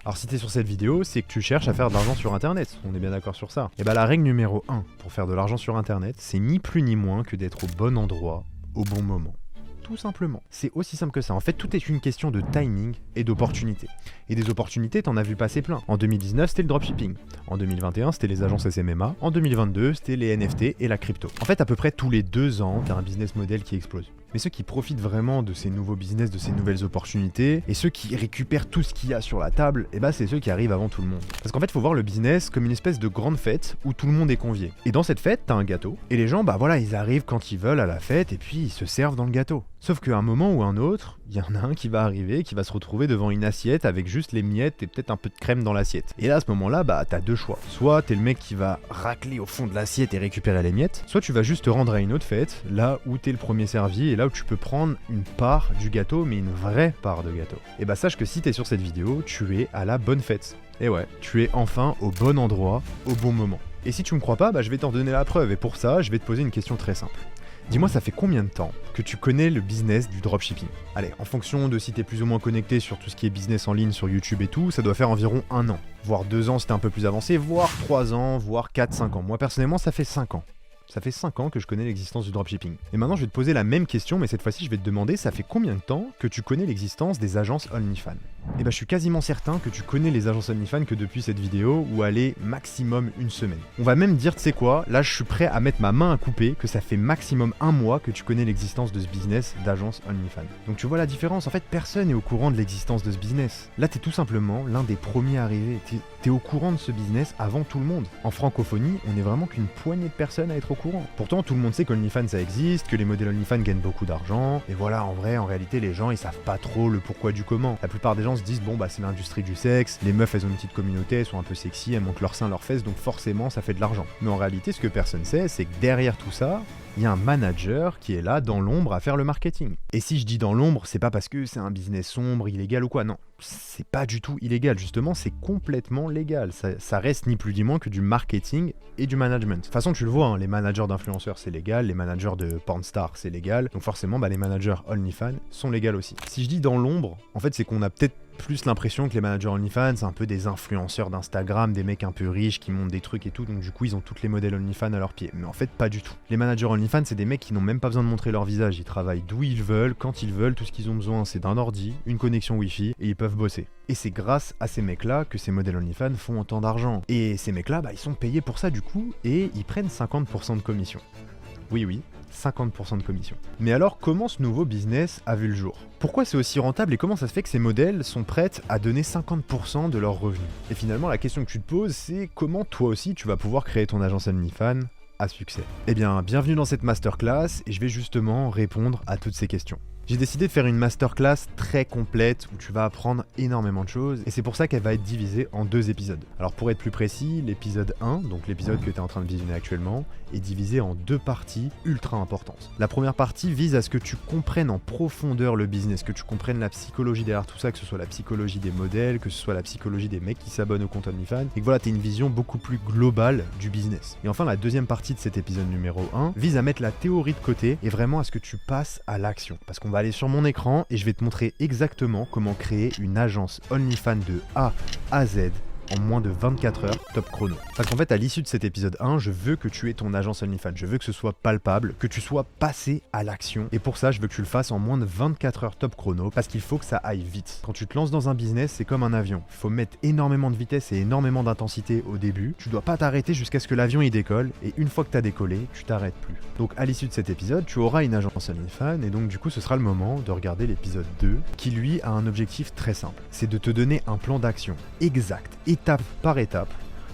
Alors si t'es sur cette vidéo, c'est que tu cherches à faire de l'argent sur internet, on est bien d'accord sur ça. Et bah la règle numéro 1 pour faire de l'argent sur internet, c'est ni plus ni moins que d'être au bon endroit, au bon moment. Tout simplement. C'est aussi simple que ça. En fait, tout est une question de timing et d'opportunité. Et des opportunités, t'en as vu passer plein. En 2019, c'était le dropshipping. En 2021, c'était les agences SMMA. En 2022, c'était les NFT et la crypto. En fait, à peu près tous les 2 ans, t'as un business model qui explose. Mais ceux qui profitent vraiment de ces nouveaux business, de ces nouvelles opportunités, et ceux qui récupèrent tout ce qu'il y a sur la table, et bah c'est ceux qui arrivent avant tout le monde. Parce qu'en fait, faut voir le business comme une espèce de grande fête où tout le monde est convié. Et dans cette fête, t'as un gâteau, et les gens, bah voilà, ils arrivent quand ils veulent à la fête, et puis ils se servent dans le gâteau. Sauf qu'à un moment ou un autre, il y en a un qui va arriver, qui va se retrouver devant une assiette avec juste les miettes et peut-être un peu de crème dans l'assiette. Et là, à ce moment-là, bah t'as 2 choix. Soit t'es le mec qui va racler au fond de l'assiette et récupérer les miettes, soit tu vas juste te rendre à une autre fête, là où t'es le premier servi et là où tu peux prendre une part du gâteau, mais une vraie part de gâteau. Et bah sache que si t'es sur cette vidéo, tu es à la bonne fête. Et ouais, tu es enfin au bon endroit, au bon moment. Et si tu me crois pas, bah je vais t'en donner la preuve, et pour ça, je vais te poser une question très simple. Dis-moi, ça fait combien de temps que tu connais le business du dropshipping? Allez, en fonction de si t'es plus ou moins connecté sur tout ce qui est business en ligne sur YouTube et tout, ça doit faire environ 1 an. Voire 2 ans si t'es un peu plus avancé, voire 3 ans, voire 4-5 ans. Moi personnellement, ça fait 5 ans. Ça fait 5 ans que je connais l'existence du dropshipping. Et maintenant, je vais te poser la même question, mais cette fois-ci, je vais te demander, ça fait combien de temps que tu connais l'existence des agences OnlyFans? Et bah, je suis quasiment certain que tu connais les agences OnlyFans que depuis cette vidéo, où allez maximum 1 semaine. On va même dire, tu sais quoi, là, je suis prêt à mettre ma main à couper, que ça fait maximum 1 mois que tu connais l'existence de ce business d'agence OnlyFans. Donc tu vois la différence, en fait, personne n'est au courant de l'existence de ce business. Là, t'es tout simplement l'un des premiers arrivés. T'es au courant de ce business avant tout le monde. En francophonie, on n'est vraiment qu'une poignée de personnes à être au courant. Pourtant, tout le monde sait qu'OnlyFans ça existe, que les modèles OnlyFans gagnent beaucoup d'argent, et voilà, en vrai, en réalité, les gens, ils savent pas trop le pourquoi du comment. La plupart des gens se disent, bon, bah, c'est l'industrie du sexe, les meufs, elles ont une petite communauté, elles sont un peu sexy, elles montrent leurs seins, leurs fesses, donc forcément, ça fait de l'argent. Mais en réalité, ce que personne sait, c'est que derrière tout ça, il y a un manager qui est là dans l'ombre à faire le marketing. Et si je dis dans l'ombre, c'est pas parce que c'est un business sombre, illégal ou quoi, non. C'est pas du tout illégal, justement, c'est complètement légal. Ça reste ni plus ni moins que du marketing et du management. De toute façon, tu le vois, hein, les managers d'influenceurs, c'est légal, les managers de pornstars, c'est légal, donc forcément, bah, les managers OnlyFans sont légaux aussi. Si je dis dans l'ombre, en fait, c'est qu'on a peut-être plus l'impression que les managers OnlyFans, c'est un peu des influenceurs d'Instagram, des mecs un peu riches qui montent des trucs et tout, donc du coup ils ont toutes les modèles OnlyFans à leurs pieds. Mais en fait, pas du tout. Les managers OnlyFans, c'est des mecs qui n'ont même pas besoin de montrer leur visage, ils travaillent d'où ils veulent, quand ils veulent, tout ce qu'ils ont besoin c'est d'un ordi, une connexion Wi-Fi, et ils peuvent bosser. Et c'est grâce à ces mecs-là que ces modèles OnlyFans font autant d'argent. Et ces mecs-là, bah ils sont payés pour ça du coup, et ils prennent 50% de commission. Oui, 50% de commission. Mais alors, comment ce nouveau business a vu le jour? Pourquoi c'est aussi rentable et comment ça se fait que ces modèles sont prêts à donner 50% de leurs revenus? Et finalement, la question que tu te poses, c'est comment toi aussi tu vas pouvoir créer ton agence OnlyFans à succès? Eh bien, bienvenue dans cette masterclass et je vais justement répondre à toutes ces questions. J'ai décidé de faire une masterclass très complète où tu vas apprendre énormément de choses et c'est pour ça qu'elle va être divisée en 2 épisodes. Alors pour être plus précis, l'épisode 1, donc l'épisode que tu es en train de visionner actuellement, est divisé en 2 parties ultra importantes. La première partie vise à ce que tu comprennes en profondeur le business, que tu comprennes la psychologie derrière tout ça, que ce soit la psychologie des modèles, que ce soit la psychologie des mecs qui s'abonnent au compte OnlyFans, et que voilà, tu aies une vision beaucoup plus globale du business. Et enfin, la deuxième partie de cet épisode numéro 1 vise à mettre la théorie de côté et vraiment à ce que tu passes à l'action. Parce qu'on va aller sur mon écran et je vais te montrer exactement comment créer une agence OnlyFans de A à Z en moins de 24 heures top chrono. Parce qu'en fait, à l'issue de cet épisode 1, je veux que tu aies ton agence OnlyFans. Je veux que ce soit palpable, que tu sois passé à l'action. Et pour ça, je veux que tu le fasses en moins de 24 heures top chrono parce qu'il faut que ça aille vite. Quand tu te lances dans un business, c'est comme un avion. Il faut mettre énormément de vitesse et énormément d'intensité au début. Tu dois pas t'arrêter jusqu'à ce que l'avion y décolle. Et une fois que tu as décollé, tu t'arrêtes plus. Donc à l'issue de cet épisode, tu auras une agence OnlyFans et donc du coup, ce sera le moment de regarder l'épisode 2 qui lui a un objectif très simple. C'est de te donner un plan d'action exact, étape par étape,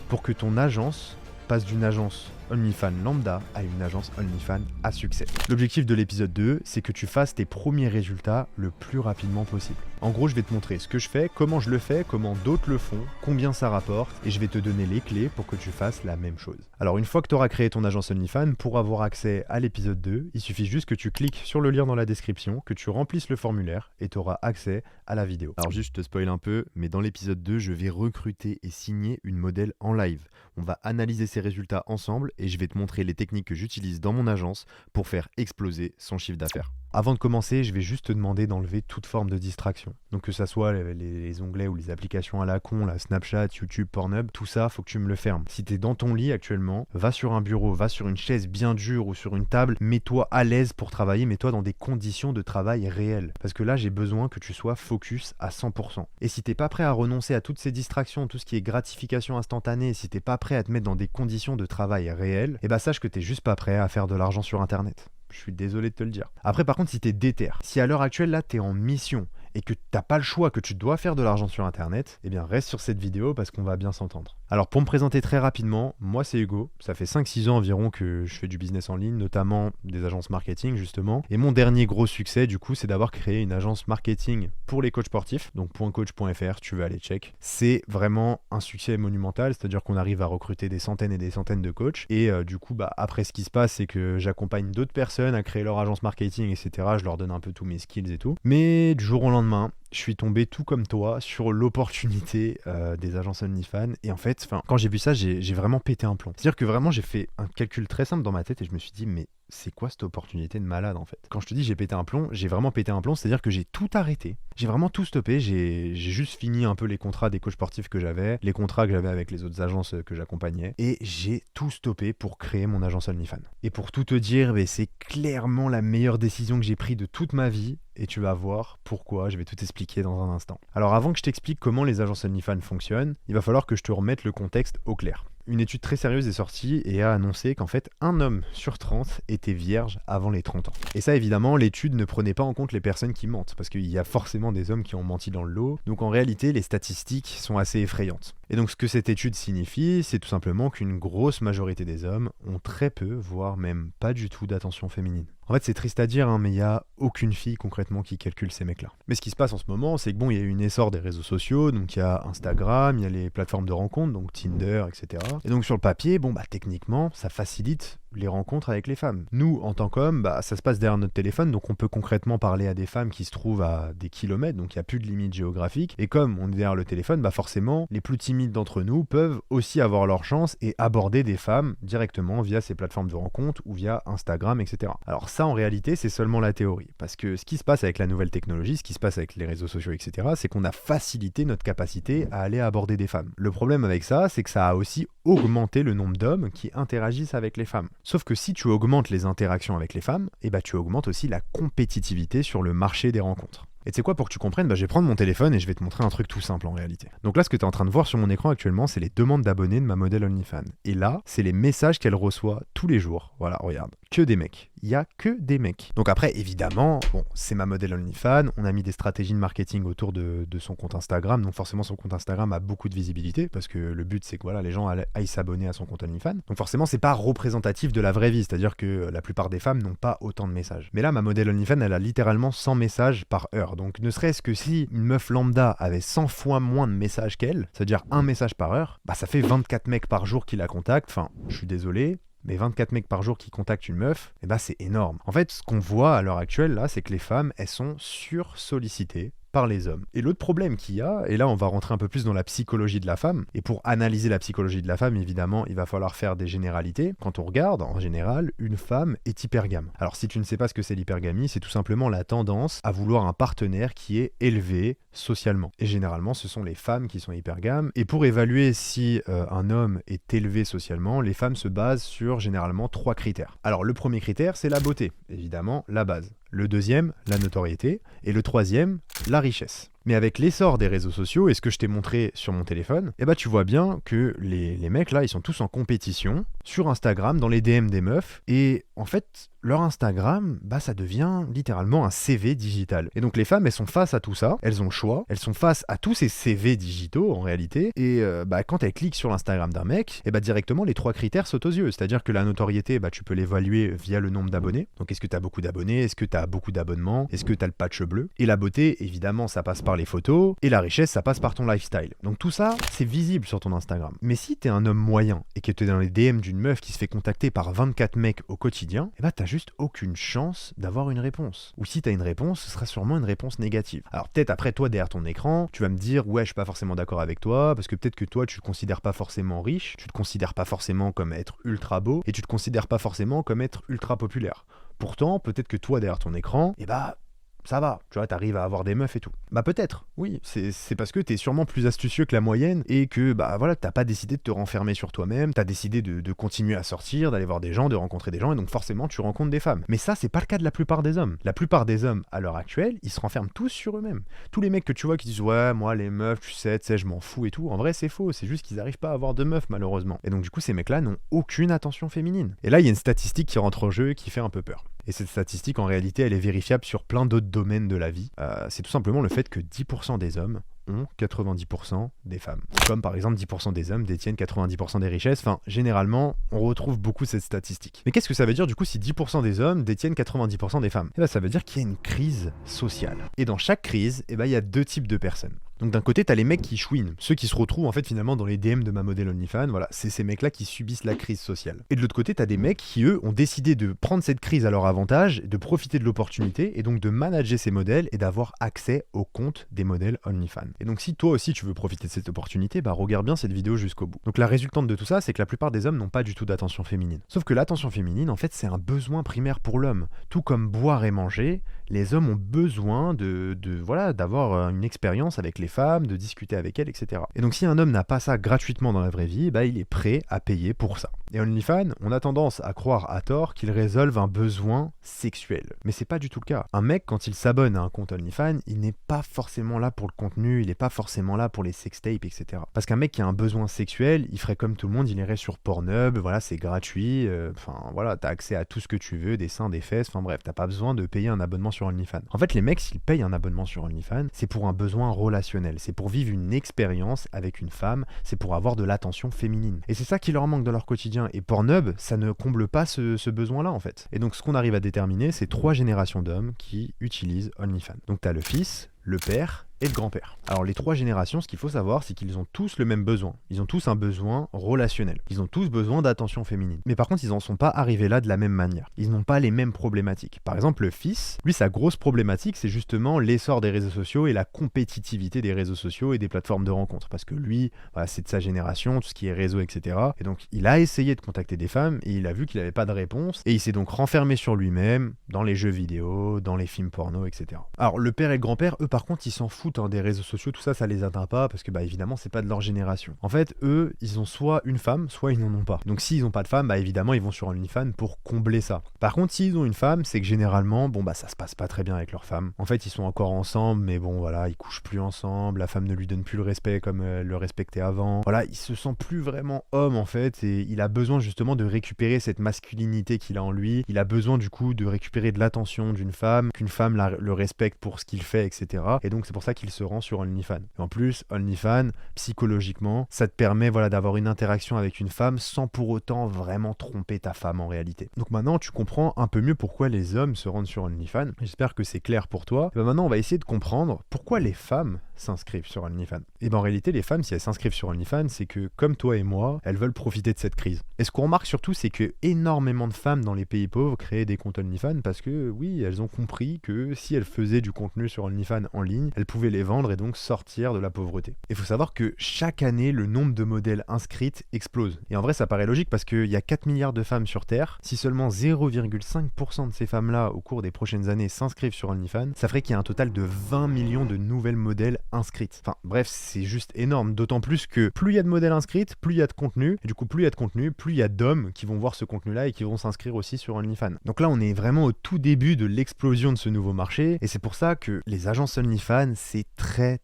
pour que ton agence passe d'une agence OnlyFans lambda à une agence OnlyFans à succès. L'objectif de l'épisode 2, c'est que tu fasses tes premiers résultats le plus rapidement possible. En gros, je vais te montrer ce que je fais, comment je le fais, comment d'autres le font, combien ça rapporte, et je vais te donner les clés pour que tu fasses la même chose. Alors une fois que tu auras créé ton agence OnlyFans, pour avoir accès à l'épisode 2, il suffit juste que tu cliques sur le lien dans la description, que tu remplisses le formulaire, et tu auras accès à la vidéo. Alors juste, je te spoil un peu, mais dans l'épisode 2, je vais recruter et signer une modèle en live. On va analyser ses résultats ensemble, et je vais te montrer les techniques que j'utilise dans mon agence pour faire exploser son chiffre d'affaires. avant de commencer, je vais juste te demander d'enlever toute forme de distraction. Donc que ça soit les onglets ou les applications à la con, la Snapchat, YouTube, Pornhub, tout ça, faut que tu me le fermes. Si t'es dans ton lit actuellement, va sur un bureau, va sur une chaise bien dure ou sur une table, mets-toi à l'aise pour travailler, mets-toi dans des conditions de travail réelles. Parce que là, j'ai besoin que tu sois focus à 100%. Et si t'es pas prêt à renoncer à toutes ces distractions, tout ce qui est gratification instantanée, si t'es pas prêt à te mettre dans des conditions de travail réelles, eh ben sache que t'es juste pas prêt à faire de l'argent sur Internet. Je suis désolé de te le dire. Après, par contre, si t'es déter, si à l'heure actuelle, là, t'es en mission et que t'as pas le choix, que tu dois faire de l'argent sur Internet, eh bien reste sur cette vidéo parce qu'on va bien s'entendre. Alors pour me présenter très rapidement, moi c'est Hugo, ça fait 5-6 ans environ que je fais du business en ligne, notamment des agences marketing justement. Et mon dernier gros succès du coup, c'est d'avoir créé une agence marketing pour les coachs sportifs, donc .coach.fr, tu veux aller check. C'est vraiment un succès monumental, c'est-à-dire qu'on arrive à recruter des centaines et des centaines de coachs. Et du coup, après ce qui se passe, c'est que j'accompagne d'autres personnes à créer leur agence marketing, etc. Je leur donne un peu tous mes skills et tout. Mais du jour au lendemain, je suis tombé tout comme toi sur l'opportunité des agences OnlyFans. Et en fait, quand j'ai vu ça, j'ai vraiment pété un plomb. C'est-à-dire que vraiment, j'ai fait un calcul très simple dans ma tête et je me suis dit, mais c'est quoi cette opportunité de malade en fait? Quand je te dis j'ai pété un plomb, j'ai vraiment pété un plomb, c'est-à-dire que j'ai tout arrêté. J'ai vraiment tout stoppé, j'ai juste fini un peu les contrats des coachs sportifs que j'avais, les contrats que j'avais avec les autres agences que j'accompagnais, et j'ai tout stoppé pour créer mon agence OnlyFans. Et pour tout te dire, c'est clairement la meilleure décision que j'ai prise de toute ma vie, et tu vas voir pourquoi, je vais tout expliquer dans un instant. Alors avant que je t'explique comment les agences OnlyFans fonctionnent, il va falloir que je te remette le contexte au clair. Une étude très sérieuse est sortie et a annoncé qu'en fait, un homme sur 30 était vierge avant les 30 ans. Et ça, évidemment, l'étude ne prenait pas en compte les personnes qui mentent, parce qu'il y a forcément des hommes qui ont menti dans le lot. Donc en réalité, les statistiques sont assez effrayantes. Et donc ce que cette étude signifie, c'est tout simplement qu'une grosse majorité des hommes ont très peu, voire même pas du tout d'attention féminine. En fait, c'est triste à dire, mais il n'y a aucune fille concrètement qui calcule ces mecs-là. Mais ce qui se passe en ce moment, c'est que il y a eu une essor des réseaux sociaux, donc il y a Instagram, il y a les plateformes de rencontres, donc Tinder, etc. Et donc sur le papier, techniquement, ça facilite les rencontres avec les femmes. Nous, en tant qu'hommes, ça se passe derrière notre téléphone, donc on peut concrètement parler à des femmes qui se trouvent à des kilomètres, donc il n'y a plus de limite géographique. Et comme on est derrière le téléphone, forcément, les plus timides d'entre nous peuvent aussi avoir leur chance et aborder des femmes directement via ces plateformes de rencontres ou via Instagram, etc. Alors ça, en réalité, c'est seulement la théorie. Parce que ce qui se passe avec la nouvelle technologie, ce qui se passe avec les réseaux sociaux, etc., c'est qu'on a facilité notre capacité à aller aborder des femmes. Le problème avec ça, c'est que ça a aussi augmenté le nombre d'hommes qui interagissent avec les femmes. Sauf que si tu augmentes les interactions avec les femmes, tu augmentes aussi la compétitivité sur le marché des rencontres. Et tu sais quoi, pour que tu comprennes, je vais prendre mon téléphone et je vais te montrer un truc tout simple en réalité. Donc là, ce que tu es en train de voir sur mon écran actuellement, c'est les demandes d'abonnés de ma modèle OnlyFans. Et là, c'est les messages qu'elle reçoit tous les jours. Voilà, regarde. Que des mecs. Il y a que des mecs. Donc après, évidemment, c'est ma modèle OnlyFans. On a mis des stratégies de marketing autour de son compte Instagram. Donc forcément, son compte Instagram a beaucoup de visibilité parce que le but, c'est que les gens aillent s'abonner à son compte OnlyFans. Donc forcément, c'est pas représentatif de la vraie vie. C'est-à-dire que la plupart des femmes n'ont pas autant de messages. Mais là, ma modèle OnlyFans, elle a littéralement 100 messages par heure. Donc ne serait-ce que si une meuf lambda avait 100 fois moins de messages qu'elle, c'est-à-dire un message par heure, ça fait 24 mecs par jour qui la contactent. Enfin, je suis désolé, mais 24 mecs par jour qui contactent une meuf, c'est énorme. En fait, ce qu'on voit à l'heure actuelle, là, c'est que les femmes, elles sont sursollicitées par les hommes. Et l'autre problème qu'il y a, et là on va rentrer un peu plus dans la psychologie de la femme, et pour analyser la psychologie de la femme, évidemment, il va falloir faire des généralités. Quand on regarde, en général, une femme est hypergame. Alors si tu ne sais pas ce que c'est l'hypergamie, c'est tout simplement la tendance à vouloir un partenaire qui est élevé socialement. Et généralement, ce sont les femmes qui sont hypergames. Et pour évaluer si un homme est élevé socialement, les femmes se basent sur généralement 3 critères. Alors le premier critère, c'est la beauté, évidemment, la base. Le deuxième, la notoriété. Et le troisième, la richesse. Mais avec l'essor des réseaux sociaux et ce que je t'ai montré sur mon téléphone, tu vois bien que les mecs là, ils sont tous en compétition sur Instagram, dans les DM des meufs. Et en fait, leur Instagram, ça devient littéralement un CV digital. Et donc les femmes, elles sont face à tout ça, elles ont le choix, elles sont face à tous ces CV digitaux en réalité. Et quand elles cliquent sur l'Instagram d'un mec, directement les 3 critères sautent aux yeux. C'est-à-dire que la notoriété, tu peux l'évaluer via le nombre d'abonnés. Donc est-ce que tu as beaucoup d'abonnés? Est-ce que tu as beaucoup d'abonnements? Est-ce que tu as le patch bleu? Et la beauté, évidemment, ça passe par les photos. Et la richesse, ça passe par ton lifestyle. Donc tout ça, c'est visible sur ton Instagram. Mais si t'es un homme moyen et que t'es dans les DM d'une meuf qui se fait contacter par 24 mecs au quotidien, t'as juste aucune chance d'avoir une réponse. Ou si t'as une réponse, ce sera sûrement une réponse négative. Alors peut-être après toi, derrière ton écran, tu vas me dire, ouais, je suis pas forcément d'accord avec toi, parce que peut-être que toi, tu te considères pas forcément riche, tu te considères pas forcément comme être ultra beau, et tu te considères pas forcément comme être ultra populaire. Pourtant, peut-être que toi, derrière ton écran, ça va, tu vois, t'arrives à avoir des meufs et tout. Bah peut-être, oui, c'est parce que t'es sûrement plus astucieux que la moyenne et que, voilà, t'as pas décidé de te renfermer sur toi-même, t'as décidé de continuer à sortir, d'aller voir des gens, de rencontrer des gens, et donc forcément tu rencontres des femmes. Mais ça, c'est pas le cas de la plupart des hommes. La plupart des hommes, à l'heure actuelle, ils se renferment tous sur eux-mêmes. Tous les mecs que tu vois qui disent, ouais, moi, les meufs, tu sais, je m'en fous et tout, en vrai, c'est faux, c'est juste qu'ils arrivent pas à avoir de meufs, malheureusement. Et donc, du coup, ces mecs-là n'ont aucune attention féminine. Et là, il y a une statistique qui rentre en jeu et qui fait un peu peur. Et cette statistique, en réalité, elle est vérifiable sur plein d'autres domaines de la vie. C'est tout simplement le fait que 10% des hommes ont 90% des femmes. Comme par exemple 10% des hommes détiennent 90% des richesses. Enfin, généralement, on retrouve beaucoup cette statistique. Mais qu'est-ce que ça veut dire du coup si 10% des hommes détiennent 90% des femmes? Ça veut dire qu'il y a une crise sociale. Et dans chaque crise, il y a deux types de personnes. Donc d'un côté, t'as les mecs qui chouinent, ceux qui se retrouvent en fait finalement dans les DM de ma modèle OnlyFans, voilà, c'est ces mecs-là qui subissent la crise sociale. Et de l'autre côté, t'as des mecs qui eux ont décidé de prendre cette crise à leur avantage, de profiter de l'opportunité et donc de manager ces modèles et d'avoir accès au compte des modèles OnlyFans. Et donc si toi aussi tu veux profiter de cette opportunité, regarde bien cette vidéo jusqu'au bout. Donc la résultante de tout ça, c'est que la plupart des hommes n'ont pas du tout d'attention féminine. Sauf que l'attention féminine, en fait, c'est un besoin primaire pour l'homme. Tout comme boire et manger, les hommes ont besoin d'avoir une expérience avec les femmes, de discuter avec elles, etc. Et donc si un homme n'a pas ça gratuitement dans la vraie vie, il est prêt à payer pour ça. Et OnlyFans, on a tendance à croire à tort qu'ils résolvent un besoin sexuel. Mais c'est pas du tout le cas. Un mec, quand il s'abonne à un compte OnlyFans, il n'est pas forcément là pour le contenu, il n'est pas forcément là pour les sextapes, etc. Parce qu'un mec qui a un besoin sexuel, il ferait comme tout le monde, il irait sur Pornhub, voilà, c'est gratuit, t'as accès à tout ce que tu veux, des seins, des fesses, bref, t'as pas besoin de payer un abonnement sur OnlyFans. En fait, les mecs, s'ils payent un abonnement sur OnlyFans, c'est pour un besoin relationnel, c'est pour vivre une expérience avec une femme, c'est pour avoir de l'attention féminine. Et c'est ça qui leur manque dans leur quotidien. Et Pornhub, ça ne comble pas ce besoin-là, en fait. Et donc, ce qu'on arrive à déterminer, c'est 3 générations d'hommes qui utilisent OnlyFans. Donc, t'as le fils, le père et le grand-père. Alors les 3 générations, ce qu'il faut savoir, c'est qu'ils ont tous le même besoin. Ils ont tous un besoin relationnel. Ils ont tous besoin d'attention féminine. Mais par contre, ils n'en sont pas arrivés là de la même manière. Ils n'ont pas les mêmes problématiques. Par exemple, le fils, lui, sa grosse problématique, c'est justement l'essor des réseaux sociaux et la compétitivité des réseaux sociaux et des plateformes de rencontres. Parce que lui, c'est de sa génération, tout ce qui est réseau, etc. Et donc, il a essayé de contacter des femmes et il a vu qu'il n'avait pas de réponse. Et il s'est donc renfermé sur lui-même, dans les jeux vidéo, dans les films porno, etc. Alors, le père et le grand-père, eux, par contre, ils s'en foutent des réseaux sociaux, tout ça, ça les atteint pas parce que évidemment c'est pas de leur génération. En fait, eux, ils ont soit une femme, soit ils n'en ont pas. Donc s'ils ont pas de femme, évidemment ils vont sur OnlyFans pour combler ça. Par contre, s'ils ont une femme, c'est que généralement, ça se passe pas très bien avec leur femme. En fait, ils sont encore ensemble, mais ils couchent plus ensemble, la femme ne lui donne plus le respect comme elle le respectait avant. Voilà, il se sent plus vraiment homme en fait, et il a besoin justement de récupérer cette masculinité qu'il a en lui. Il a besoin du coup de récupérer de l'attention d'une femme, qu'une femme le respecte pour ce qu'il fait, etc. Et donc c'est pour ça qu'il se rend sur OnlyFans. Et en plus, OnlyFans, psychologiquement, ça te permet d'avoir une interaction avec une femme sans pour autant vraiment tromper ta femme en réalité. Donc maintenant, tu comprends un peu mieux pourquoi les hommes se rendent sur OnlyFans. J'espère que c'est clair pour toi. Et maintenant, on va essayer de comprendre pourquoi les femmes s'inscrivent sur OnlyFans. Et en réalité, les femmes, si elles s'inscrivent sur OnlyFans, c'est que, comme toi et moi, elles veulent profiter de cette crise. Et ce qu'on remarque surtout, c'est que énormément de femmes dans les pays pauvres créent des comptes OnlyFans parce que, oui, elles ont compris que si elles faisaient du contenu sur OnlyFans en ligne, elles pouvaient les vendre et donc sortir de la pauvreté. Il faut savoir que chaque année, le nombre de modèles inscrites explose. Et en vrai, ça paraît logique parce qu'il y a 4 milliards de femmes sur Terre. Si seulement 0,5% de ces femmes-là, au cours des prochaines années, s'inscrivent sur OnlyFans, ça ferait qu'il y a un total de 20 millions de nouvelles modèles inscrites. Enfin, bref, c'est juste énorme. D'autant plus que plus il y a de modèles inscrites, plus il y a de contenu. Et du coup, plus il y a de contenu, plus il y a d'hommes qui vont voir ce contenu-là et qui vont s'inscrire aussi sur OnlyFans. Donc là, on est vraiment au tout début de l'explosion de ce nouveau marché. Et c'est pour ça que les agences OnlyFans, c'est très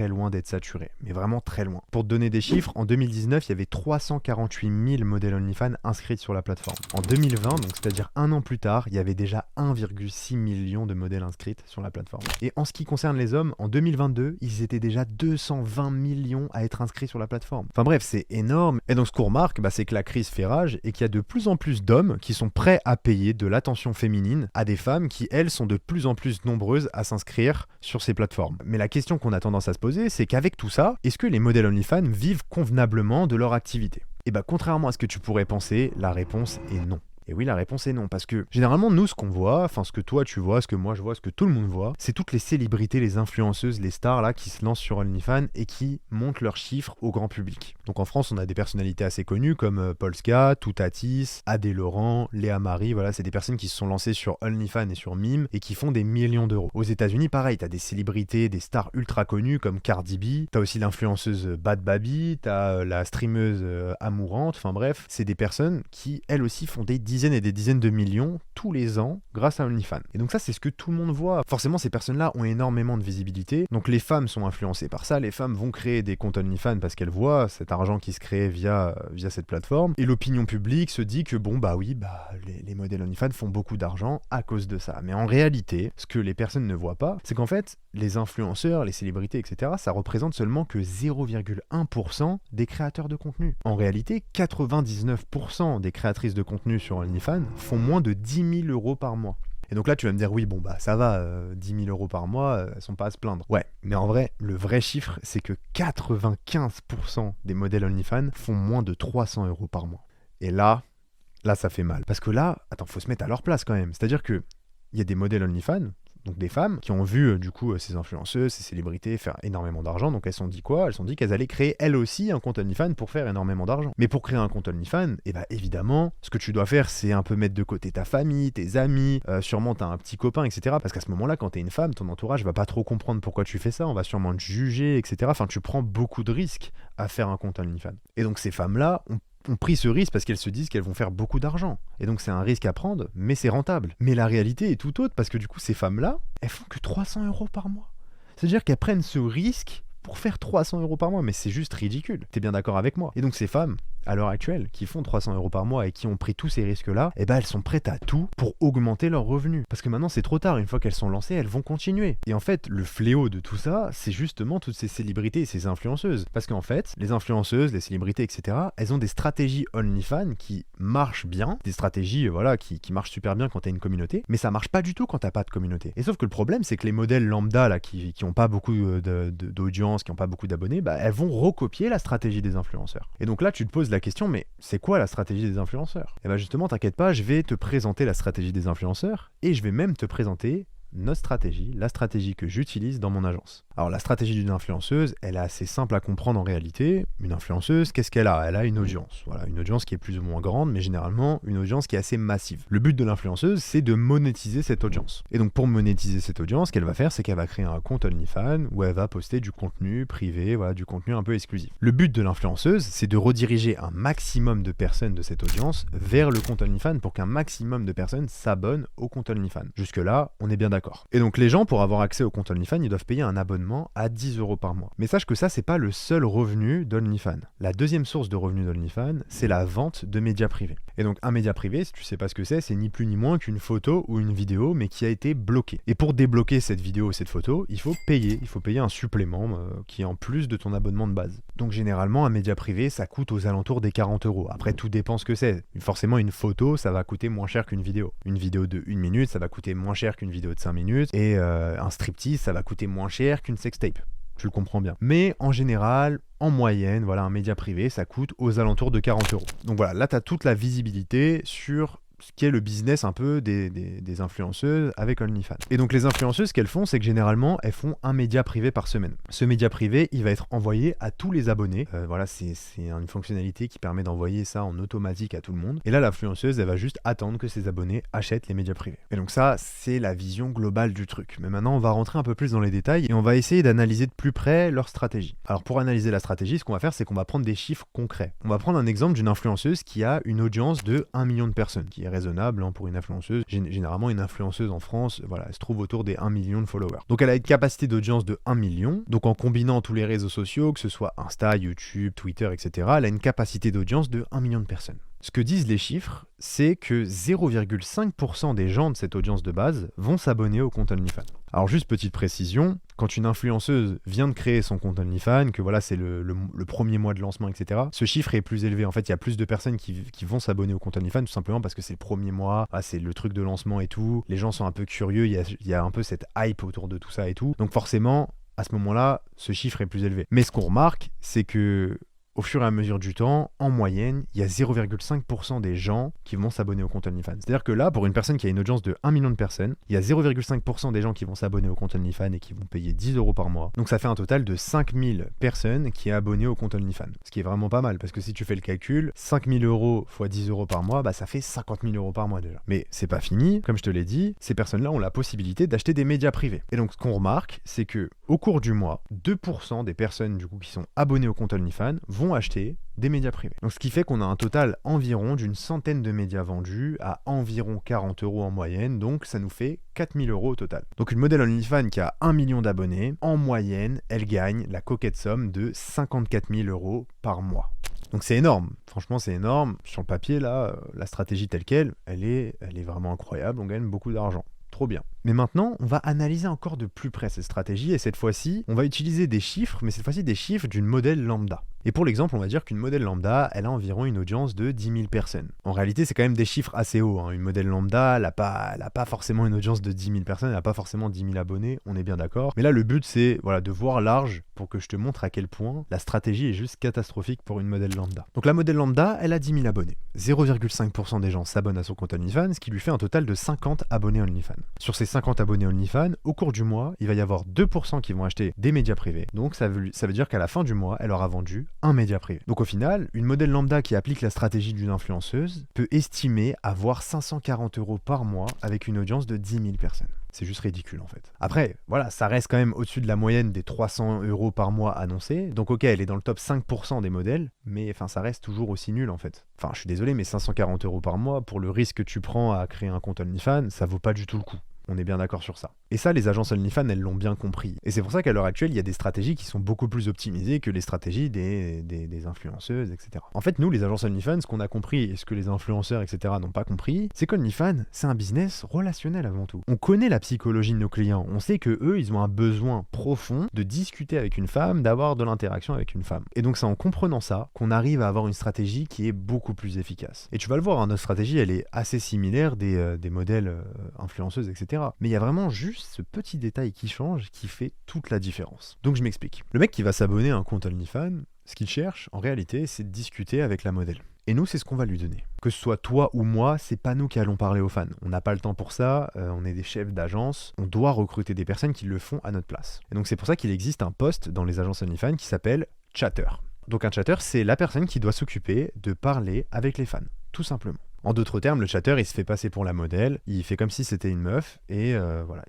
loin d'être saturé, mais vraiment très loin. Pour te donner des chiffres, en 2019, il y avait 348 000 modèles OnlyFans inscrits sur la plateforme. En 2020, donc c'est-à-dire un an plus tard, il y avait déjà 1,6 million de modèles inscrits sur la plateforme. Et en ce qui concerne les hommes, en 2022, ils étaient déjà 220 millions à être inscrits sur la plateforme. Enfin bref, c'est énorme. Et donc ce qu'on remarque, c'est que la crise fait rage et qu'il y a de plus en plus d'hommes qui sont prêts à payer de l'attention féminine à des femmes qui, elles, sont de plus en plus nombreuses à s'inscrire sur ces plateformes. Mais la question qu'on a tendance à se poser, c'est qu'avec tout ça, est-ce que les modèles OnlyFans vivent convenablement de leur activité ? Et contrairement à ce que tu pourrais penser, la réponse est non. Et oui, la réponse est non, parce que généralement, nous, ce qu'on voit, enfin ce que toi tu vois, ce que moi je vois, ce que tout le monde voit, c'est toutes les célébrités, les influenceuses, les stars là qui se lancent sur OnlyFans et qui montent leurs chiffres au grand public. Donc en France, on a des personnalités assez connues comme Polska, Toutatis, Adé Laurent, Léa Marie, voilà, c'est des personnes qui se sont lancées sur OnlyFans et sur Mime et qui font des millions d'euros. Aux États-Unis, pareil, t'as des célébrités, des stars ultra connues comme Cardi B, t'as aussi l'influenceuse Bad Baby, t'as la streameuse Amourante, enfin bref, c'est des personnes qui elles aussi font des dizaines et des dizaines de millions tous les ans grâce à OnlyFans. Et donc ça, c'est ce que tout le monde voit. Forcément, ces personnes-là ont énormément de visibilité, donc les femmes sont influencées par ça, les femmes vont créer des comptes OnlyFans parce qu'elles voient cet argent qui se crée via cette plateforme, et l'opinion publique se dit que bon bah oui, bah les modèles OnlyFans font beaucoup d'argent à cause de ça. Mais en réalité, ce que les personnes ne voient pas, c'est qu'en fait, les influenceurs, les célébrités, etc., ça représente seulement que 0,1% des créateurs de contenu. En réalité, 99% des créatrices de contenu sur OnlyFans font moins de 10 000 euros par mois. Et donc là, tu vas me dire, oui, bon, bah ça va, 10 000 euros par mois, elles sont pas à se plaindre. Ouais, mais en vrai, le vrai chiffre, c'est que 95% des modèles OnlyFans font moins de 300 euros par mois. Et là, ça fait mal. Parce que là, attends, faut se mettre à leur place quand même. C'est-à-dire que il y a des modèles OnlyFans, donc des femmes, qui ont vu du coup ces influenceuses, ces célébrités faire énormément d'argent. Donc elles se sont dit quoi? Elles se sont dit qu'elles allaient créer elles aussi un compte OnlyFans pour faire énormément d'argent. Mais pour créer un compte OnlyFans, et bah évidemment, ce que tu dois faire, c'est un peu mettre de côté ta famille, tes amis, sûrement t'as un petit copain, etc. Parce qu'à ce moment-là, quand t'es une femme, ton entourage va pas trop comprendre pourquoi tu fais ça, on va sûrement te juger, etc. Enfin, tu prends beaucoup de risques à faire un compte OnlyFans. Et donc ces femmes-là ont pris ce risque parce qu'elles se disent qu'elles vont faire beaucoup d'argent. Et donc c'est un risque à prendre, mais c'est rentable. Mais la réalité est tout autre parce que du coup, ces femmes-là, elles font que 300 euros par mois. C'est-à-dire qu'elles prennent ce risque pour faire 300 euros par mois, mais c'est juste ridicule. T'es bien d'accord avec moi? Et donc ces femmes, à l'heure actuelle, qui font 300 euros par mois et qui ont pris tous ces risques-là, eh ben elles sont prêtes à tout pour augmenter leurs revenus. Parce que maintenant c'est trop tard, une fois qu'elles sont lancées, elles vont continuer. Et en fait, le fléau de tout ça, c'est justement toutes ces célébrités et ces influenceuses. Parce qu'en fait, les influenceuses, les célébrités, etc., elles ont des stratégies OnlyFans qui marchent bien, des stratégies voilà, qui marchent super bien quand t'as une communauté, mais ça marche pas du tout quand t'as pas de communauté. Et sauf que le problème, c'est que les modèles lambda, là, qui ont pas beaucoup d'audience, qui ont pas beaucoup d'abonnés, bah, elles vont recopier la stratégie des influenceurs. Et donc là, tu te poses la question, mais c'est quoi la stratégie des influenceurs? Et bah justement, t'inquiète pas, je vais te présenter la stratégie des influenceurs, et je vais même te présenter notre stratégie, la stratégie que j'utilise dans mon agence. Alors la stratégie d'une influenceuse, elle est assez simple à comprendre en réalité. Une influenceuse, qu'est-ce qu'elle a? Elle a une audience. Voilà, une audience qui est plus ou moins grande, mais généralement une audience qui est assez massive. Le but de l'influenceuse, c'est de monétiser cette audience. Et donc pour monétiser cette audience, ce qu'elle va faire, c'est qu'elle va créer un compte OnlyFans où elle va poster du contenu privé, voilà, du contenu un peu exclusif. Le but de l'influenceuse, c'est de rediriger un maximum de personnes de cette audience vers le compte OnlyFans pour qu'un maximum de personnes s'abonnent au compte OnlyFans. Jusque-là, on est bien d'accord. Et donc les gens, pour avoir accès au compte OnlyFans, ils doivent payer un abonnement à 10 euros par mois. Mais sache que ça, c'est pas le seul revenu d'OnlyFans. La deuxième source de revenus d'OnlyFans, c'est la vente de médias privés. Et donc un média privé, si tu sais pas ce que c'est ni plus ni moins qu'une photo ou une vidéo, mais qui a été bloquée. Et pour débloquer cette vidéo ou cette photo, il faut payer un supplément qui est en plus de ton abonnement de base. Donc généralement, un média privé, ça coûte aux alentours des 40 euros. Après, tout dépend ce que c'est. Forcément, une photo, ça va coûter moins cher qu'une vidéo. Une vidéo de 1 minute, ça va coûter moins cher qu'une vidéo de 5 minutes. Et un striptease, ça va coûter moins cher qu'une sextape. Tu le comprends bien. Mais en général, en moyenne, voilà, un média privé, ça coûte aux alentours de 40 euros. Donc voilà, là, tu as toute la visibilité sur ce qui est le business un peu des influenceuses avec OnlyFans. Et donc les influenceuses, ce qu'elles font, c'est que généralement, elles font un média privé par semaine. Ce média privé, il va être envoyé à tous les abonnés. Voilà, c'est une fonctionnalité qui permet d'envoyer ça en automatique à tout le monde. Et là, l'influenceuse, elle va juste attendre que ses abonnés achètent les médias privés. Et donc ça, c'est la vision globale du truc. Mais maintenant, on va rentrer un peu plus dans les détails et on va essayer d'analyser de plus près leur stratégie. Alors pour analyser la stratégie, ce qu'on va faire, c'est qu'on va prendre des chiffres concrets. On va prendre un exemple d'une influenceuse qui a une audience de 1 million de personnes, qui est raisonnable pour une influenceuse. Généralement, une influenceuse en France, voilà, elle se trouve autour des 1 million de followers. Donc elle a une capacité d'audience de 1 million. Donc en combinant tous les réseaux sociaux, que ce soit Insta, YouTube, Twitter, etc., elle a une capacité d'audience de 1 million de personnes. Ce que disent les chiffres, c'est que 0,5% des gens de cette audience de base vont s'abonner au compte OnlyFans. Alors juste petite précision, quand une influenceuse vient de créer son compte OnlyFans, que voilà c'est le premier mois de lancement, etc., ce chiffre est plus élevé. En fait, il y a plus de personnes qui vont s'abonner au compte OnlyFans tout simplement parce que c'est le premier mois, c'est le truc de lancement et tout. Les gens sont un peu curieux, il y a un peu cette hype autour de tout ça et tout. Donc forcément, à ce moment-là, ce chiffre est plus élevé. Mais ce qu'on remarque, c'est que au fur et à mesure du temps, en moyenne, il y a 0,5% des gens qui vont s'abonner au compte OnlyFans. C'est-à-dire que là, pour une personne qui a une audience de 1 million de personnes, il y a 0,5% des gens qui vont s'abonner au compte OnlyFans et qui vont payer 10 € par mois. Donc ça fait un total de 5000 personnes qui est abonné au compte OnlyFans. Ce qui est vraiment pas mal, parce que si tu fais le calcul, 5000 € x 10 € par mois, bah ça fait 50 000 € par mois déjà. Mais c'est pas fini, comme je te l'ai dit, ces personnes-là ont la possibilité d'acheter des médias privés. Et donc ce qu'on remarque, c'est que au cours du mois, 2% des personnes du coup qui sont abonnées au compte OnlyFans vont acheter des médias privés. Donc ce qui fait qu'on a un total environ d'une centaine de médias vendus à environ 40 € en moyenne, donc ça nous fait 4000 € au total. Donc une modèle OnlyFans qui a 1 million d'abonnés, en moyenne, elle gagne la coquette somme de 54 000 € par mois. Donc c'est énorme, franchement c'est énorme. Sur le papier là, la stratégie telle quelle, elle est vraiment incroyable, on gagne beaucoup d'argent. Trop bien. Mais maintenant, on va analyser encore de plus près cette stratégie et cette fois-ci, on va utiliser des chiffres, mais cette fois-ci des chiffres d'une modèle lambda. Et pour l'exemple, on va dire qu'une modèle lambda, elle a environ une audience de 10 000 personnes. En réalité, c'est quand même des chiffres assez hauts. Une modèle lambda, elle n'a pas forcément une audience de 10 000 personnes, elle n'a pas forcément 10 000 abonnés, on est bien d'accord. Mais là, le but, c'est de voir large pour que je te montre à quel point la stratégie est juste catastrophique pour une modèle lambda. Donc la modèle lambda, elle a 10 000 abonnés. 0,5% des gens s'abonnent à son compte OnlyFans, ce qui lui fait un total de 50 abonnés OnlyFans. Sur ces 50 abonnés OnlyFans, au cours du mois, il va y avoir 2% qui vont acheter des médias privés. Donc ça veut dire qu'à la fin du mois, elle aura vendu un média privé. Donc au final, une modèle lambda qui applique la stratégie d'une influenceuse peut estimer avoir 540 € par mois avec une audience de 10 000 personnes. C'est juste ridicule en fait. Après, voilà, ça reste quand même au-dessus de la moyenne des 300 € par mois annoncés. Donc ok, elle est dans le top 5% des modèles, mais ça reste toujours aussi nul en fait. Enfin, je suis désolé, mais 540 € par mois, pour le risque que tu prends à créer un compte OnlyFans, ça vaut pas du tout le coup. On est bien d'accord sur ça. Et ça, les agences OnlyFans, elles l'ont bien compris. Et c'est pour ça qu'à l'heure actuelle, il y a des stratégies qui sont beaucoup plus optimisées que les stratégies des influenceuses, etc. En fait, nous, les agences OnlyFans, ce qu'on a compris et ce que les influenceurs, etc. n'ont pas compris, c'est qu'OnlyFans, c'est un business relationnel avant tout. On connaît la psychologie de nos clients. On sait que eux, ils ont un besoin profond de discuter avec une femme, d'avoir de l'interaction avec une femme. Et donc, c'est en comprenant ça qu'on arrive à avoir une stratégie qui est beaucoup plus efficace. Et tu vas le voir, notre stratégie, elle est assez similaire des modèles influenceuses, etc. Mais il y a vraiment juste ce petit détail qui change qui fait toute la différence. Donc je m'explique. Le mec qui va s'abonner à un compte OnlyFans, ce qu'il cherche en réalité, c'est de discuter avec la modèle. Et nous, c'est ce qu'on va lui donner. Que ce soit toi ou moi, c'est pas nous qui allons parler aux fans. On n'a pas le temps pour ça, on est des chefs d'agence, on doit recruter des personnes qui le font à notre place. Et donc c'est pour ça qu'il existe un poste dans les agences OnlyFans qui s'appelle chatter. Donc un chatter, c'est la personne qui doit s'occuper de parler avec les fans, tout simplement. En d'autres termes, le chatter, il se fait passer pour la modèle, il fait comme si c'était une meuf, et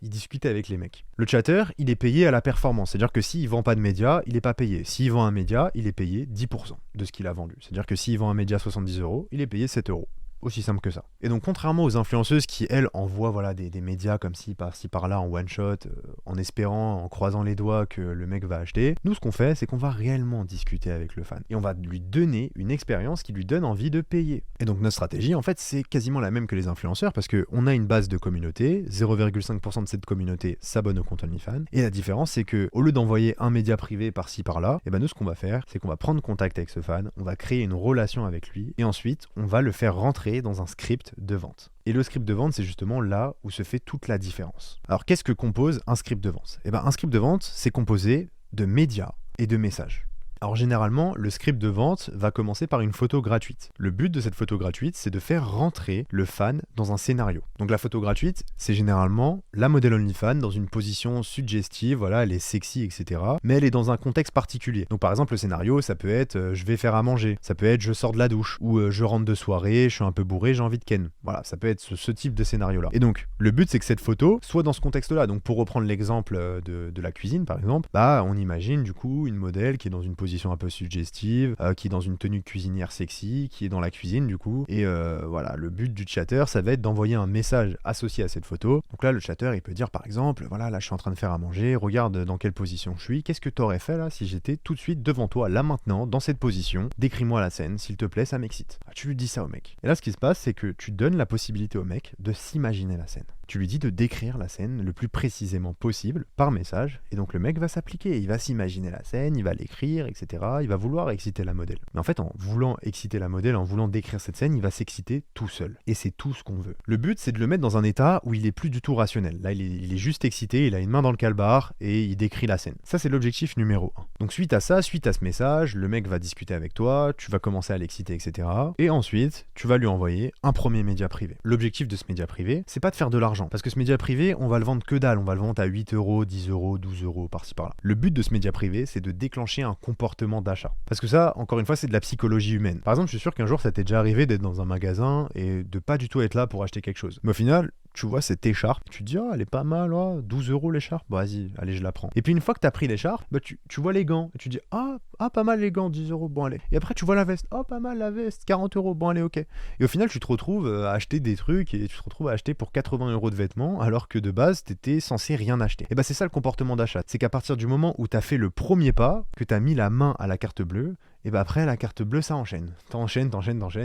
il discute avec les mecs. Le chatter, il est payé à la performance, c'est-à-dire que s'il vend pas de médias, il n'est pas payé. S'il vend un média, il est payé 10% de ce qu'il a vendu. C'est-à-dire que s'il vend un média 70 €, il est payé 7 €. Aussi simple que ça. Et donc contrairement aux influenceuses qui, elles, envoient des médias comme ci par-là en one shot, en espérant, en croisant les doigts que le mec va acheter, nous ce qu'on fait, c'est qu'on va réellement discuter avec le fan. Et on va lui donner une expérience qui lui donne envie de payer. Et donc notre stratégie, en fait, c'est quasiment la même que les influenceurs parce qu'on a une base de communauté, 0,5% de cette communauté s'abonne au compte OnlyFans. Et la différence, c'est que au lieu d'envoyer un média privé par-ci par-là, et ben nous ce qu'on va faire, c'est qu'on va prendre contact avec ce fan, on va créer une relation avec lui, et ensuite on va le faire rentrer dans un script de vente. Et le script de vente, c'est justement là où se fait toute la différence. Alors qu'est-ce que compose un script de vente ? Eh ben, un script de vente, c'est composé de médias et de messages. Alors généralement, le script de vente va commencer par une photo gratuite. Le but de cette photo gratuite, c'est de faire rentrer le fan dans un scénario. Donc la photo gratuite, c'est généralement la modèle OnlyFans dans une position suggestive, voilà, elle est sexy, etc. Mais elle est dans un contexte particulier. Donc par exemple, le scénario, ça peut être je vais faire à manger, ça peut être je sors de la douche, ou je rentre de soirée, je suis un peu bourré, j'ai envie de ken. Voilà, ça peut être ce type de scénario-là. Et donc, le but, c'est que cette photo soit dans ce contexte-là. Donc pour reprendre l'exemple de la cuisine, par exemple, on imagine du coup une modèle qui est dans une position un peu suggestive, qui est dans une tenue cuisinière sexy, qui est dans la cuisine du coup, et voilà, le but du chatter, ça va être d'envoyer un message associé à cette photo. Donc là, le chatter, il peut dire par exemple, voilà, là je suis en train de faire à manger, regarde dans quelle position je suis, qu'est-ce que t'aurais fait là si j'étais tout de suite devant toi, là maintenant, dans cette position, décris-moi la scène, s'il te plaît, ça m'excite. Tu lui dis ça au mec. Et là, ce qui se passe, c'est que tu donnes la possibilité au mec de s'imaginer la scène. Tu lui dis de décrire la scène le plus précisément possible par message, et donc le mec va s'appliquer, il va s'imaginer la scène, il va l'écrire, etc. Il va vouloir exciter la modèle. Mais en fait, en voulant exciter la modèle, en voulant décrire cette scène, il va s'exciter tout seul. Et c'est tout ce qu'on veut. Le but, c'est de le mettre dans un état où il est plus du tout rationnel. Là, il est juste excité, il a une main dans le calbar, et il décrit la scène. Ça, c'est l'objectif numéro 1. Donc suite à ça, suite à ce message, le mec va discuter avec toi, tu vas commencer à l'exciter, etc. Et ensuite, tu vas lui envoyer un premier média privé. L'objectif de ce média privé, c'est pas de faire de l'argent. Parce que ce média privé, on va le vendre que dalle. On va le vendre à 8 euros, 10 euros, 12 euros, par-ci par-là. Le but de ce média privé, c'est de déclencher un comportement d'achat. Parce que ça, encore une fois, c'est de la psychologie humaine. Par exemple, je suis sûr qu'un jour, ça t'est déjà arrivé d'être dans un magasin et de pas du tout être là pour acheter quelque chose. Mais au final, tu vois cette écharpe, tu te dis, ah, elle est pas mal, oh, 12 euros l'écharpe, bah, vas-y, allez, je la prends. Et puis une fois que t'as pris l'écharpe, bah, tu vois les gants, et tu dis, ah, pas mal les gants, 10 euros, bon, allez. Et après, tu vois la veste, oh, pas mal la veste, 40 euros, bon, allez, ok. Et au final, tu te retrouves à acheter des trucs, et tu te retrouves à acheter pour 80 euros de vêtements, alors que de base, t'étais censé rien acheter. Et bah, c'est ça le comportement d'achat. C'est qu'à partir du moment où t'as fait le premier pas, que t'as mis la main à la carte bleue, et bah après la carte bleue ça enchaîne. T'enchaînes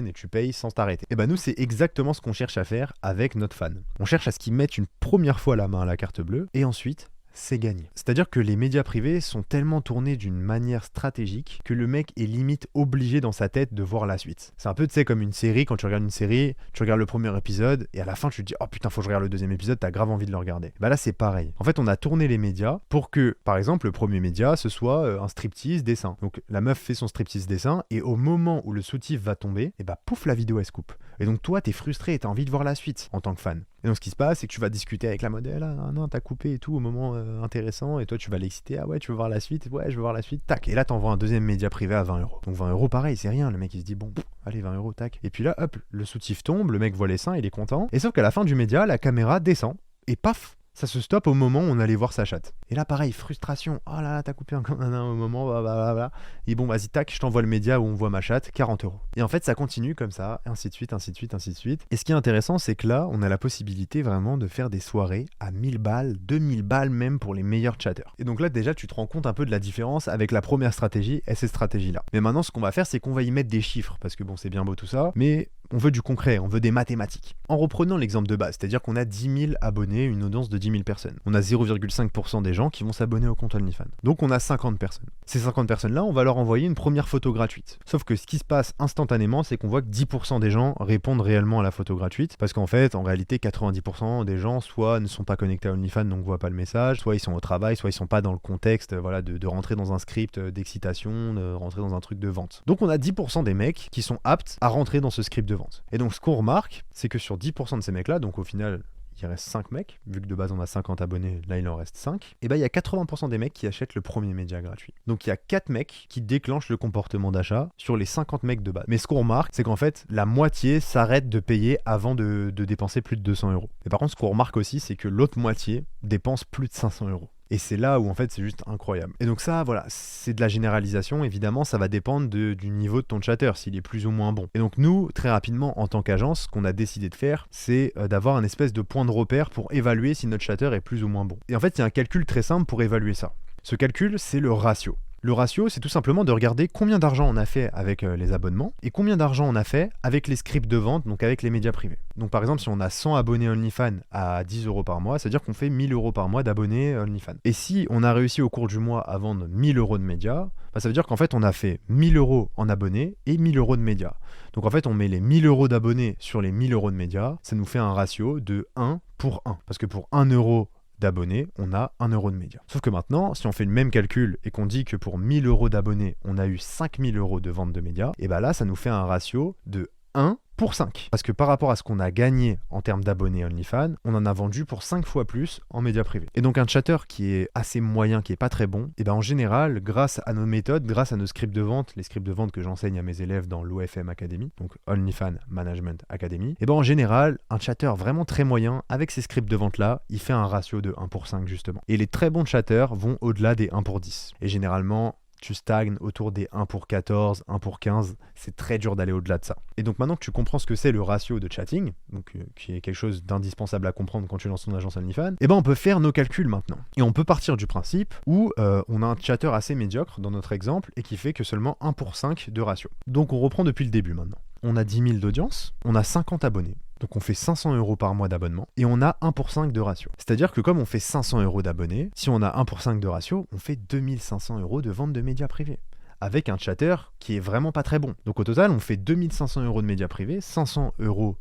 et tu payes sans t'arrêter. Et bah nous c'est exactement ce qu'on cherche à faire avec notre fan. On cherche à ce qu'il mette une première fois la main à la carte bleue et ensuite c'est gagné. C'est-à-dire que les médias privés sont tellement tournés d'une manière stratégique que le mec est limite obligé dans sa tête de voir la suite. C'est un peu, tu sais, comme une série, quand tu regardes une série, tu regardes le premier épisode et à la fin tu te dis « Oh putain, faut que je regarde le deuxième épisode », t'as grave envie de le regarder. Bah là c'est pareil. En fait on a tourné les médias pour que, par exemple, le premier média, ce soit un striptease dessin. Donc la meuf fait son striptease dessin et au moment où le soutif va tomber, et bah pouf, la vidéo elle se coupe. Et donc toi t'es frustré et t'as envie de voir la suite en tant que fan. Et donc ce qui se passe, c'est que tu vas discuter avec la modèle, ah non, t'as coupé et tout au moment intéressant, et toi tu vas l'exciter, ah ouais, tu veux voir la suite, ouais, je veux voir la suite, tac. Et là t'envoies un deuxième média privé à 20 euros. Donc 20 euros, pareil, c'est rien, le mec il se dit, bon, allez, 20 euros, tac. Et puis là, hop, le soutif tombe, le mec voit les seins, il est content. Et sauf qu'à la fin du média, la caméra descend, et paf, ça se stoppe au moment où on allait voir sa chatte. Et là, pareil, frustration. Oh là là, t'as coupé encore au moment, blablabla. Et bon, vas-y, tac, je t'envoie le média où on voit ma chatte, 40 euros. Et en fait, ça continue comme ça, ainsi de suite, ainsi de suite, ainsi de suite. Et ce qui est intéressant, c'est que là, on a la possibilité vraiment de faire des soirées à 1000 balles, 2000 balles même pour les meilleurs chatteurs. Et donc là, déjà, tu te rends compte un peu de la différence avec la première stratégie et cette stratégie-là. Mais maintenant, ce qu'on va faire, c'est qu'on va y mettre des chiffres, parce que bon, c'est bien beau tout ça, mais on veut du concret, on veut des mathématiques. En reprenant l'exemple de base, c'est-à-dire qu'on a 10 000 abonnés, une audience de 10 000 personnes. On a 0,5% des gens qui vont s'abonner au compte OnlyFans. Donc on a 50 personnes. Ces 50 personnes-là, on va leur envoyer une première photo gratuite. Sauf que ce qui se passe instantanément, c'est qu'on voit que 10% des gens répondent réellement à la photo gratuite, parce qu'en fait, en réalité, 90% des gens soit ne sont pas connectés à OnlyFans, donc voient pas le message, soit ils sont au travail, soit ils sont pas dans le contexte voilà, de rentrer dans un script d'excitation, de rentrer dans un truc de vente. Donc on a 10% des mecs qui sont aptes à rentrer dans ce script de vente. Et donc ce qu'on remarque, c'est que sur 10% de ces mecs-là, donc au final, il reste 5 mecs, vu que de base on a 50 abonnés, là il en reste 5, et bah il y a 80% des mecs qui achètent le premier média gratuit. Donc il y a 4 mecs qui déclenchent le comportement d'achat sur les 50 mecs de base. Mais ce qu'on remarque, c'est qu'en fait, la moitié s'arrête de payer avant de dépenser plus de 200 euros. Et par contre, ce qu'on remarque aussi, c'est que l'autre moitié dépense plus de 500 euros. Et c'est là où en fait c'est juste incroyable. Et donc ça, voilà, c'est de la généralisation. Évidemment, ça va dépendre du niveau de ton chatter, s'il est plus ou moins bon. Et donc nous, très rapidement, en tant qu'agence, ce qu'on a décidé de faire, c'est d'avoir un espèce de point de repère pour évaluer si notre chatter est plus ou moins bon. Et en fait, il y a un calcul très simple pour évaluer ça. Ce calcul, c'est le ratio. Le ratio, c'est tout simplement de regarder combien d'argent on a fait avec les abonnements et combien d'argent on a fait avec les scripts de vente, donc avec les médias privés. Donc par exemple, si on a 100 abonnés OnlyFans à 10 euros par mois, c'est-à-dire qu'on fait 1000 euros par mois d'abonnés OnlyFans. Et si on a réussi au cours du mois à vendre 1000 euros de médias, bah, ça veut dire qu'en fait on a fait 1000 euros en abonnés et 1000 euros de médias. Donc en fait on met les 1000 euros d'abonnés sur les 1000 euros de médias, ça nous fait un ratio de 1 pour 1. Parce que pour 1 euro d'abonnés, on a 1 euro de médias. Sauf que maintenant, si on fait le même calcul et qu'on dit que pour 1000 euros d'abonnés, on a eu 5000 euros de vente de médias, et bah là, ça nous fait un ratio de 1 pour 5. Parce que par rapport à ce qu'on a gagné en termes d'abonnés OnlyFans, on en a vendu pour 5 fois plus en médias privés. Et donc un chatter qui est assez moyen, qui est pas très bon, et ben en général, grâce à nos méthodes, grâce à nos scripts de vente, les scripts de vente que j'enseigne à mes élèves dans l'OFM Academy, donc OnlyFans Management Academy, et ben en général, un chatter vraiment très moyen, avec ces scripts de vente là, il fait un ratio de 1 pour 5 justement. Et les très bons chatters vont au-delà des 1 pour 10. Et généralement, tu stagnes autour des 1 pour 14, 1 pour 15, c'est très dur d'aller au-delà de ça. Et donc maintenant que tu comprends ce que c'est le ratio de chatting, donc, qui est quelque chose d'indispensable à comprendre quand tu lances ton agence OnlyFans, et ben on peut faire nos calculs maintenant. Et on peut partir du principe où on a un chatter assez médiocre dans notre exemple et qui fait que seulement 1 pour 5 de ratio. Donc on reprend depuis le début maintenant. on a 10 000 d'audience, on a 50 abonnés. Donc on fait 500 € par mois d'abonnement et on a 1 pour 5 de ratio. C'est-à-dire que comme on fait 500 € d'abonnés, si on a 1 pour 5 de ratio, on fait 2500 € de vente de médias privés. Avec un chatter qui est vraiment pas très bon. Donc au total, on fait 2500 € de médias privés, 500 €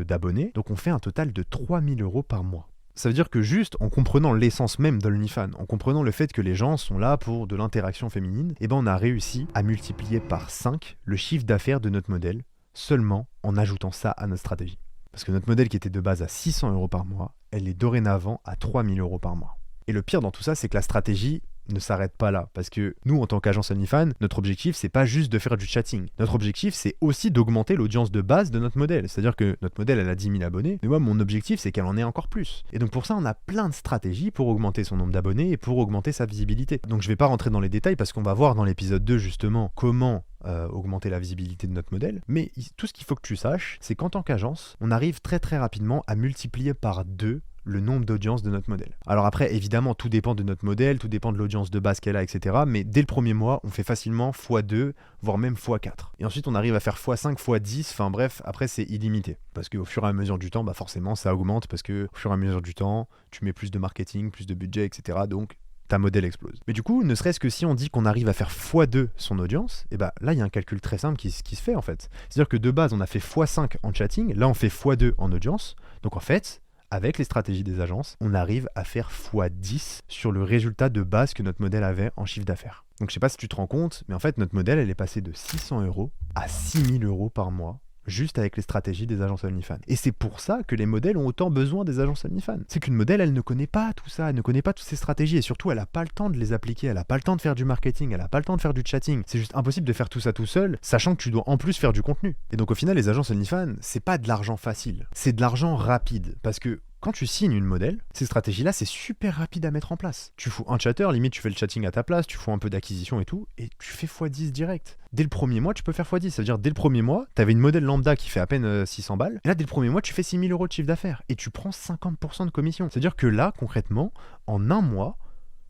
d'abonnés, donc on fait un total de 3000 € par mois. Ça veut dire que juste en comprenant l'essence même d'OnlyFans, en comprenant le fait que les gens sont là pour de l'interaction féminine, eh ben on a réussi à multiplier par 5 le chiffre d'affaires de notre modèle, seulement en ajoutant ça à notre stratégie. Parce que notre modèle qui était de base à 600 € par mois, elle est dorénavant à 3000 € par mois. Et le pire dans tout ça, c'est que la stratégie ne s'arrête pas là. Parce que nous, en tant qu'agence OnlyFans, notre objectif, c'est pas juste de faire du chatting. Notre objectif, c'est aussi d'augmenter l'audience de base de notre modèle. C'est-à-dire que notre modèle, elle a 10 000 abonnés. Mais moi, mon objectif, c'est qu'elle en ait encore plus. Et donc pour ça, on a plein de stratégies pour augmenter son nombre d'abonnés et pour augmenter sa visibilité. Donc je vais pas rentrer dans les détails parce qu'on va voir dans l'épisode 2, justement, comment augmenter la visibilité de notre modèle. Mais tout ce qu'il faut que tu saches, c'est qu'en tant qu'agence, on arrive très très rapidement à multiplier par 2 le nombre d'audience de notre modèle. Alors après, évidemment, tout dépend de notre modèle, tout dépend de l'audience de base qu'elle a, etc. Mais dès le premier mois, on fait facilement x2, voire même x4. Et ensuite, on arrive à faire x5, x10, enfin bref, après c'est illimité. Parce qu'au fur et à mesure du temps, bah forcément, ça augmente, parce qu'au fur et à mesure du temps, tu mets plus de marketing, plus de budget, etc. Donc, ta modèle explose. Mais du coup, ne serait-ce que si on dit qu'on arrive à faire x2 son audience, et bah là, il y a un calcul très simple qui se fait en fait. C'est-à-dire que de base, on a fait x5 en chatting, là, on fait x2 en audience. Donc en fait, avec les stratégies des agences, on arrive à faire x10 sur le résultat de base que notre modèle avait en chiffre d'affaires. Donc je sais pas si tu te rends compte, mais en fait, notre modèle, elle est passée de 600 € à 6000 € par mois, juste avec les stratégies des agences OnlyFans. Et c'est pour ça que les modèles ont autant besoin des agences OnlyFans. C'est qu'une modèle, elle ne connaît pas tout ça, elle ne connaît pas toutes ces stratégies, et surtout, elle n'a pas le temps de les appliquer, elle n'a pas le temps de faire du marketing, elle n'a pas le temps de faire du chatting. C'est juste impossible de faire tout ça tout seul, sachant que tu dois en plus faire du contenu. Et donc au final, les agences OnlyFans, c'est pas de l'argent facile, c'est de l'argent rapide. Parce que quand tu signes une modèle, ces stratégies-là, c'est super rapide à mettre en place. Tu fous un chatter, limite tu fais le chatting à ta place, tu fous un peu d'acquisition et tout, et tu fais x10 direct. Dès le premier mois, tu peux faire x10. Ça veut dire, dès le premier mois, tu avais une modèle lambda qui fait à peine 600 balles, et là, dès le premier mois, tu fais 6000 € de chiffre d'affaires, et tu prends 50% de commission. C'est-à-dire que là, concrètement, en un mois,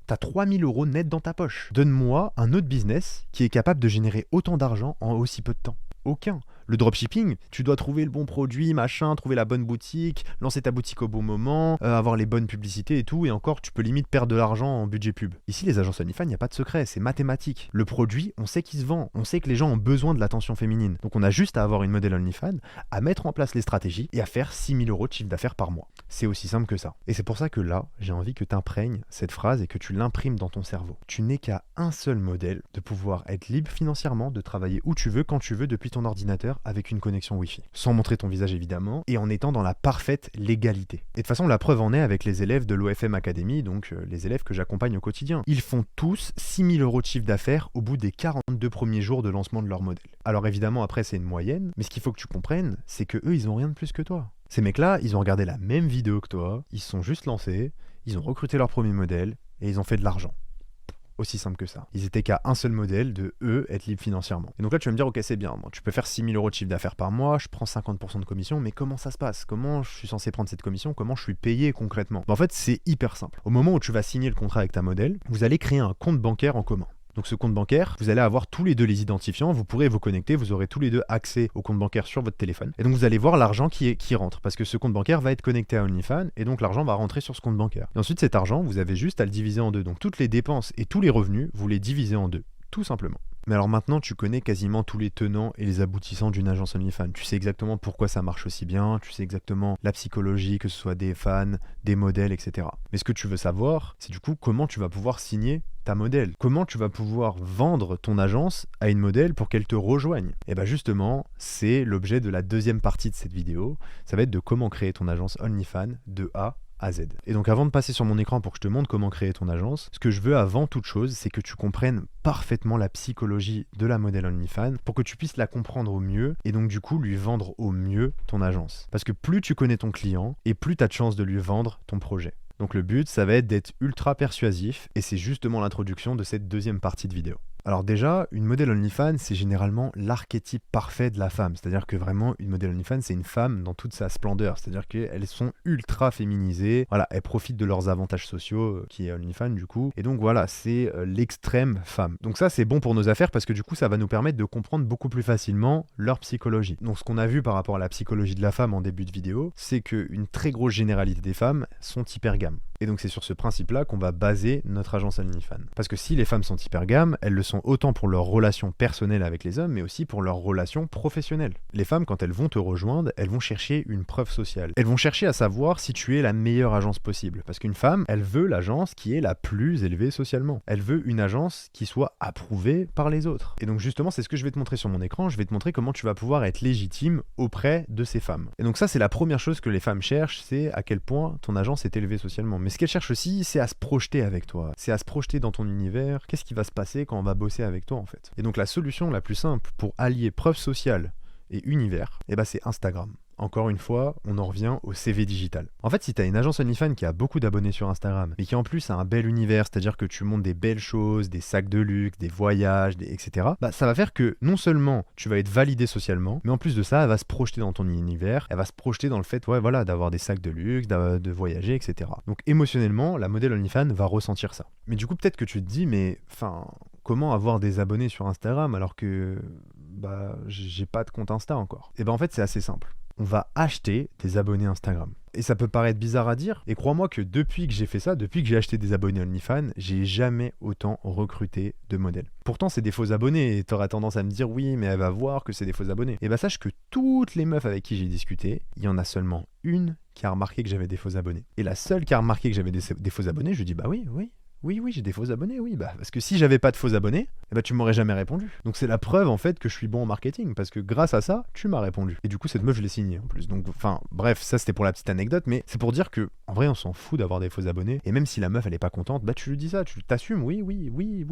t'as 3000 € net dans ta poche. Donne-moi un autre business qui est capable de générer autant d'argent en aussi peu de temps. Aucun. Le dropshipping, tu dois trouver le bon produit, machin, trouver la bonne boutique, lancer ta boutique au bon moment, avoir les bonnes publicités et tout, et encore, tu peux limite perdre de l'argent en budget pub. Ici, les agences OnlyFans, il n'y a pas de secret, c'est mathématique. Le produit, on sait qu'il se vend, on sait que les gens ont besoin de l'attention féminine. Donc on a juste à avoir une modèle OnlyFans, à mettre en place les stratégies et à faire 6000 € de chiffre d'affaires par mois. C'est aussi simple que ça. Et c'est pour ça que là, j'ai envie que tu imprègnes cette phrase et que tu l'imprimes dans ton cerveau. Tu n'es qu'à un seul modèle de pouvoir être libre financièrement, de travailler où tu veux, quand tu veux, depuis ton ordinateur, avec une connexion Wi-Fi. Sans montrer ton visage évidemment, et en étant dans la parfaite légalité. Et de toute façon, la preuve en est avec les élèves de l'OFM Academy, donc les élèves que j'accompagne au quotidien. Ils font tous 6000 € de chiffre d'affaires au bout des 42 premiers jours de lancement de leur modèle. Alors évidemment, après, c'est une moyenne, mais ce qu'il faut que tu comprennes, c'est que eux, ils ont rien de plus que toi. Ces mecs-là, ils ont regardé la même vidéo que toi, ils se sont juste lancés, ils ont recruté leur premier modèle, et ils ont fait de l'argent. Aussi simple que ça. Ils étaient qu'à un seul modèle de eux être libres financièrement. Et donc là, tu vas me dire, ok, c'est bien, bon, tu peux faire 6000 € de chiffre d'affaires par mois, je prends 50% de commission, mais comment ça se passe? Comment je suis censé prendre cette commission? Comment je suis payé concrètement? En fait, c'est hyper simple. Au moment où tu vas signer le contrat avec ta modèle, vous allez créer un compte bancaire en commun. Donc ce compte bancaire, vous allez avoir tous les deux les identifiants, vous pourrez vous connecter, vous aurez tous les deux accès au compte bancaire sur votre téléphone. Et donc vous allez voir l'argent qui rentre, parce que ce compte bancaire va être connecté à OnlyFans, et donc l'argent va rentrer sur ce compte bancaire. Et ensuite cet argent, vous avez juste à le diviser en deux. Donc toutes les dépenses et tous les revenus, vous les divisez en deux, tout simplement. Mais alors maintenant, tu connais quasiment tous les tenants et les aboutissants d'une agence OnlyFans. Tu sais exactement pourquoi ça marche aussi bien, tu sais exactement la psychologie, que ce soit des fans, des modèles, etc. Mais ce que tu veux savoir, c'est du coup comment tu vas pouvoir signer ta modèle. Comment tu vas pouvoir vendre ton agence à une modèle pour qu'elle te rejoigne. Et bien justement, c'est l'objet de la deuxième partie de cette vidéo. Ça va être de comment créer ton agence OnlyFans de A à Z. Et donc avant de passer sur mon écran pour que je te montre comment créer ton agence, ce que je veux avant toute chose, c'est que tu comprennes parfaitement la psychologie de la modèle OnlyFans pour que tu puisses la comprendre au mieux et donc du coup lui vendre au mieux ton agence. Parce que plus tu connais ton client et plus tu as de chances de lui vendre ton projet. Donc le but, ça va être d'être ultra persuasif et c'est justement l'introduction de cette deuxième partie de vidéo. Alors déjà, une modèle OnlyFans, c'est généralement l'archétype parfait de la femme. C'est-à-dire que vraiment, une modèle OnlyFans, c'est une femme dans toute sa splendeur. C'est-à-dire qu'elles sont ultra féminisées. Voilà, elles profitent de leurs avantages sociaux, qui est OnlyFans du coup. Et donc voilà, c'est l'extrême femme. Donc ça, c'est bon pour nos affaires parce que du coup, ça va nous permettre de comprendre beaucoup plus facilement leur psychologie. Donc ce qu'on a vu par rapport à la psychologie de la femme en début de vidéo, c'est qu'une très grosse généralité des femmes sont hypergames. Et donc c'est sur ce principe-là qu'on va baser notre agence OnlyFans. Parce que si les femmes sont hypergames, elles le sont autant pour leurs relations personnelles avec les hommes, mais aussi pour leurs relations professionnelles. Les femmes, quand elles vont te rejoindre, elles vont chercher une preuve sociale. Elles vont chercher à savoir si tu es la meilleure agence possible. Parce qu'une femme, elle veut l'agence qui est la plus élevée socialement. Elle veut une agence qui soit approuvée par les autres. Et donc justement, c'est ce que je vais te montrer sur mon écran. Je vais te montrer comment tu vas pouvoir être légitime auprès de ces femmes. Et donc ça, c'est la première chose que les femmes cherchent, c'est à quel point ton agence est élevée socialement. Mais ce qu'elles cherchent aussi, c'est à se projeter avec toi. C'est à se projeter dans ton univers. Qu'est-ce qui va se passer quand on va bosser avec toi en fait? Et donc la solution la plus simple pour allier preuve sociale et univers, c'est Instagram. Encore une fois, on en revient au CV digital. En fait, si tu as une agence OnlyFans qui a beaucoup d'abonnés sur Instagram, mais qui en plus a un bel univers, c'est-à-dire que tu montes des belles choses, des sacs de luxe, des voyages, etc., ça va faire que non seulement tu vas être validé socialement, mais en plus de ça, elle va se projeter dans ton univers, elle va se projeter dans le fait d'avoir des sacs de luxe, de voyager, etc. Donc émotionnellement, la modèle OnlyFans va ressentir ça. Mais du coup, peut-être que tu te dis, mais comment avoir des abonnés sur Instagram alors que j'ai pas de compte Insta encore? Et en fait, c'est assez simple. On va acheter des abonnés Instagram. Et ça peut paraître bizarre à dire, et crois-moi que depuis que j'ai fait ça, depuis que j'ai acheté des abonnés OnlyFans, j'ai jamais autant recruté de modèles. Pourtant, c'est des faux abonnés, et t'auras tendance à me dire, oui, mais elle va voir que c'est des faux abonnés. Et sache que toutes les meufs avec qui j'ai discuté, il y en a seulement une qui a remarqué que j'avais des faux abonnés. Et la seule qui a remarqué que j'avais des faux abonnés, je lui dis, oui, j'ai des faux abonnés, oui. Parce que si j'avais pas de faux abonnés, tu m'aurais jamais répondu. Donc c'est la preuve en fait que je suis bon en marketing, parce que grâce à ça, tu m'as répondu. Et du coup, cette meuf, je l'ai signée en plus. Donc, bref, ça c'était pour la petite anecdote, mais c'est pour dire que, en vrai, on s'en fout d'avoir des faux abonnés. Et même si la meuf, elle est pas contente, tu lui dis ça, tu t'assumes, oui,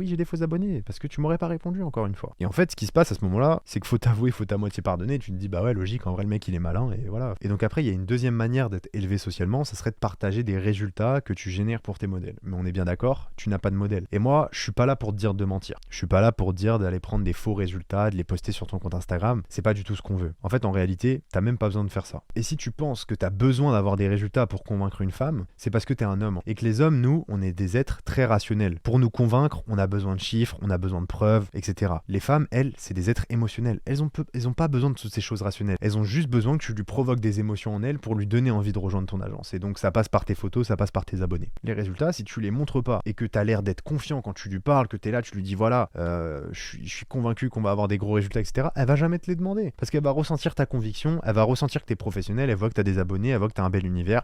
j'ai des faux abonnés, parce que tu m'aurais pas répondu encore une fois. Et en fait, ce qui se passe à ce moment-là, c'est qu'il faut t'avouer, faut à moitié pardonner. Tu te dis, ouais, logique, en vrai, le mec, il est malin, et voilà. Et donc après, il y a une deuxième manière d'être élevé socialement, ça serait de partager des résultats que tu génères pour tes modèles. Mais on est bien d'accord, tu n'as pas de modèle. Et moi, je suis pas là pour te dire de mentir. Je suis pas là pour te dire d'aller prendre des faux résultats, de les poster sur ton compte Instagram. C'est pas du tout ce qu'on veut. En fait, en réalité, t'as même pas besoin de faire ça. Et si tu penses que t'as besoin d'avoir des résultats pour convaincre une femme, c'est parce que t'es un homme. Et que les hommes, nous, on est des êtres très rationnels. Pour nous convaincre, on a besoin de chiffres, on a besoin de preuves, etc. Les femmes, elles, c'est des êtres émotionnels. Elles ont pas besoin de toutes ces choses rationnelles. Elles ont juste besoin que tu lui provoques des émotions en elles pour lui donner envie de rejoindre ton agence. Et donc, ça passe par tes photos, ça passe par tes abonnés. Les résultats, si tu les montres pas et que t'as l'air d'être confiant quand tu lui parles, que t'es là, tu lui dis voilà, je suis convaincu qu'on va avoir des gros résultats, etc. Elle va jamais te les demander parce qu'elle va ressentir ta conviction, elle va ressentir que t'es professionnel, elle voit que t'as des abonnés, elle voit que t'as un bel univers.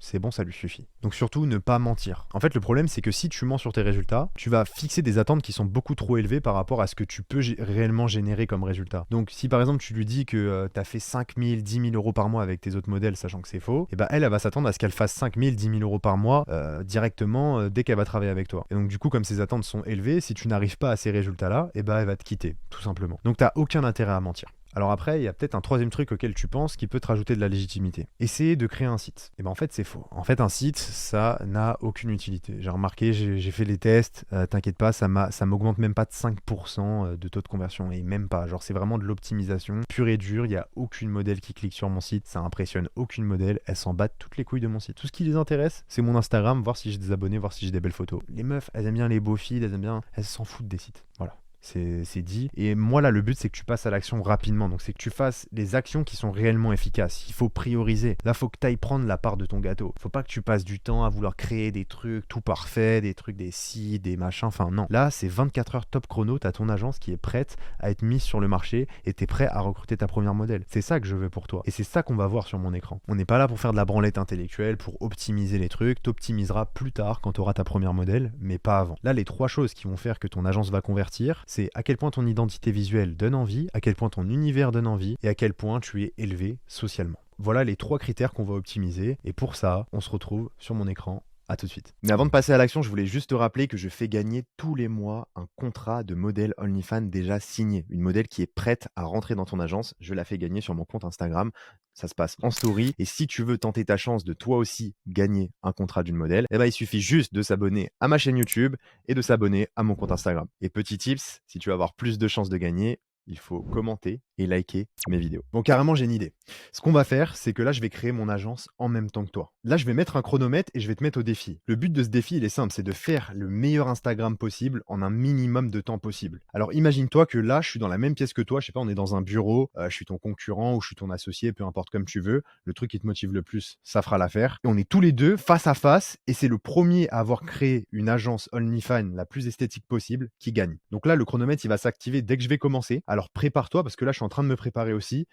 C'est bon, ça lui suffit. Donc surtout, ne pas mentir. En fait, le problème, c'est que si tu mens sur tes résultats, tu vas fixer des attentes qui sont beaucoup trop élevées par rapport à ce que tu peux réellement générer comme résultat. Donc si par exemple, tu lui dis que tu as fait 5 000, 10 000 euros par mois avec tes autres modèles, sachant que c'est faux, et elle va s'attendre à ce qu'elle fasse 5 000, 10 000 euros par mois directement dès qu'elle va travailler avec toi. Et donc du coup, comme ces attentes sont élevées, si tu n'arrives pas à ces résultats-là, elle va te quitter, tout simplement. Donc t'as aucun intérêt à mentir. Alors après, il y a peut-être un troisième truc auquel tu penses qui peut te rajouter de la légitimité. Essayer de créer un site. En fait, c'est faux. En fait, un site, ça n'a aucune utilité. J'ai remarqué, j'ai fait les tests, t'inquiète pas, ça m'augmente même pas de 5% de taux de conversion, et même pas. Genre, c'est vraiment de l'optimisation pure et dure. Il n'y a aucune modèle qui clique sur mon site, ça impressionne aucune modèle, elles s'en battent toutes les couilles de mon site. Tout ce qui les intéresse, c'est mon Instagram, voir si j'ai des abonnés, voir si j'ai des belles photos. Les meufs, elles aiment bien les beaux feeds, elles s'en foutent des sites. Voilà. C'est dit. Et moi là, le but, c'est que tu passes à l'action rapidement. Donc c'est que tu fasses les actions qui sont réellement efficaces. Il faut prioriser. Là, faut que tu ailles prendre la part de ton gâteau. Faut pas que tu passes du temps à vouloir créer des trucs tout parfaits, des trucs, des sites, des machins. Enfin non. Là, c'est 24 heures top chrono. T'as ton agence qui est prête à être mise sur le marché et t'es prêt à recruter ta première modèle. C'est ça que je veux pour toi. Et c'est ça qu'on va voir sur mon écran. On n'est pas là pour faire de la branlette intellectuelle, pour optimiser les trucs. T'optimiseras plus tard quand t'auras ta première modèle, mais pas avant. Là, les 3 choses qui vont faire que ton agence va convertir, c'est à quel point ton identité visuelle donne envie, à quel point ton univers donne envie et à quel point tu es élevé socialement. Voilà les 3 critères qu'on va optimiser et pour ça, on se retrouve sur mon écran À tout de suite. Mais avant de passer à l'action, je voulais juste te rappeler que je fais gagner tous les mois un contrat de modèle OnlyFans déjà signé. Une modèle qui est prête à rentrer dans ton agence. Je la fais gagner sur mon compte Instagram. Ça se passe en story. Et si tu veux tenter ta chance de toi aussi gagner un contrat d'une modèle, eh ben, il suffit juste de s'abonner à ma chaîne YouTube et de s'abonner à mon compte Instagram. Et petit tips, si tu veux avoir plus de chances de gagner, il faut commenter et liker mes vidéos. Bon, carrément, j'ai une idée. Ce qu'on va faire, c'est que là, je vais créer mon agence en même temps que toi. Là, je vais mettre un chronomètre et je vais te mettre au défi. Le but de ce défi, il est simple, c'est de faire le meilleur Instagram possible en un minimum de temps possible. Alors, imagine-toi que là, je suis dans la même pièce que toi, je sais pas, on est dans un bureau, je suis ton concurrent ou je suis ton associé, peu importe comme tu veux. Le truc qui te motive le plus, ça fera l'affaire. Et on est tous les deux face à face et c'est le premier à avoir créé une agence OnlyFans la plus esthétique possible qui gagne. Donc là, le chronomètre, il va s'activer dès que je vais commencer. Alors prépare-toi parce que là, je suis en train de me préparer aussi.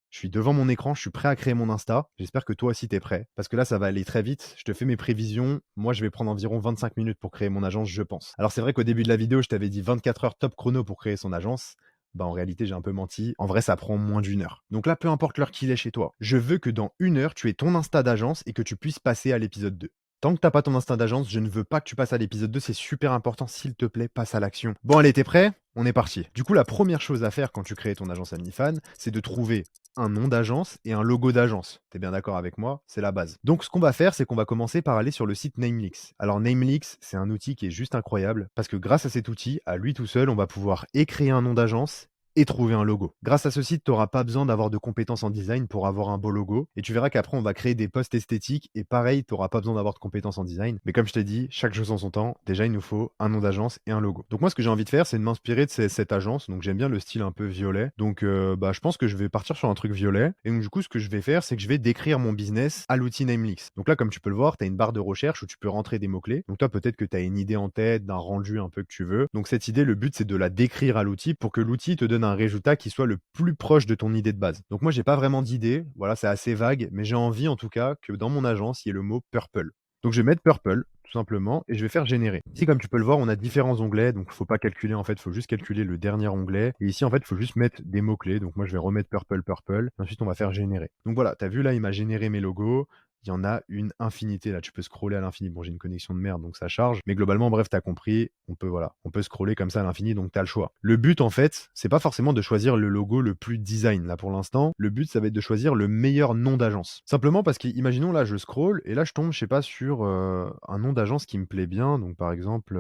Je suis devant mon écran, je suis prêt à créer mon Insta. J'espère que toi aussi t'es prêt. Parce que là, ça va aller très vite. Je te fais mes prévisions. Moi, je vais prendre environ 25 minutes pour créer mon agence, je pense. Alors, c'est vrai qu'au début de la vidéo, je t'avais dit 24 heures top chrono pour créer son agence. Bah, en réalité, j'ai un peu menti. En vrai, ça prend moins d'une heure. Donc là, peu importe l'heure qu'il est chez toi, je veux que dans une heure, tu aies ton Insta d'agence et que tu puisses passer à l'épisode 2. Tant que t'as pas ton Insta d'agence, je ne veux pas que tu passes à l'épisode 2, c'est super important, s'il te plaît, passe à l'action. Bon, allez, t'es prêt? On est parti. Du coup, la première chose à faire quand tu crées ton agence OnlyFans, c'est de trouver un nom d'agence et un logo d'agence. T'es bien d'accord avec moi? C'est la base. Donc, ce qu'on va faire, c'est qu'on va commencer par aller sur le site Namelix. Alors, Namelix, c'est un outil qui est juste incroyable parce que grâce à cet outil, à lui tout seul, on va pouvoir créer un nom d'agence et trouver un logo. Grâce à ce site, tu n'auras pas besoin d'avoir de compétences en design pour avoir un beau logo. Et tu verras qu'après, on va créer des posts esthétiques. Et pareil, tu n'auras pas besoin d'avoir de compétences en design. Mais comme je t'ai dit, chaque chose en son temps. Déjà, il nous faut un nom d'agence et un logo. Donc moi, ce que j'ai envie de faire, c'est de m'inspirer de cette agence. Donc j'aime bien le style un peu violet. Donc je pense que je vais partir sur un truc violet. Et donc du coup, ce que je vais faire, c'est que je vais décrire mon business à l'outil Namelix. Donc là, comme tu peux le voir, tu as une barre de recherche où tu peux rentrer des mots-clés. Donc toi, peut-être que tu as une idée en tête, d'un rendu un peu que tu veux. Donc cette idée, le but, c'est de la décrire à l'outil pour que l'outil te donne un résultat qui soit le plus proche de ton idée de base. Donc moi, j'ai pas vraiment d'idée, voilà, c'est assez vague, mais j'ai envie en tout cas que dans mon agence, il y ait le mot purple. Donc je vais mettre purple, tout simplement, et je vais faire générer. Ici, comme tu peux le voir, on a différents onglets, donc il faut pas calculer, en fait, il faut juste calculer le dernier onglet. Et ici, en fait, il faut juste mettre des mots-clés. Donc moi, je vais remettre purple, purple. Ensuite, on va faire générer. Donc voilà, tu as vu là, il m'a généré mes logos. Il y en a une infinité là, tu peux scroller à l'infini. Bon, j'ai une connexion de merde donc ça charge, mais globalement bref, tu as compris, on peut scroller comme ça à l'infini donc tu as le choix. Le but en fait, c'est pas forcément de choisir le logo le plus design là pour l'instant. Le but ça va être de choisir le meilleur nom d'agence. Simplement parce qu'imaginons là je scroll et là je tombe je sais pas sur un nom d'agence qui me plaît bien donc par exemple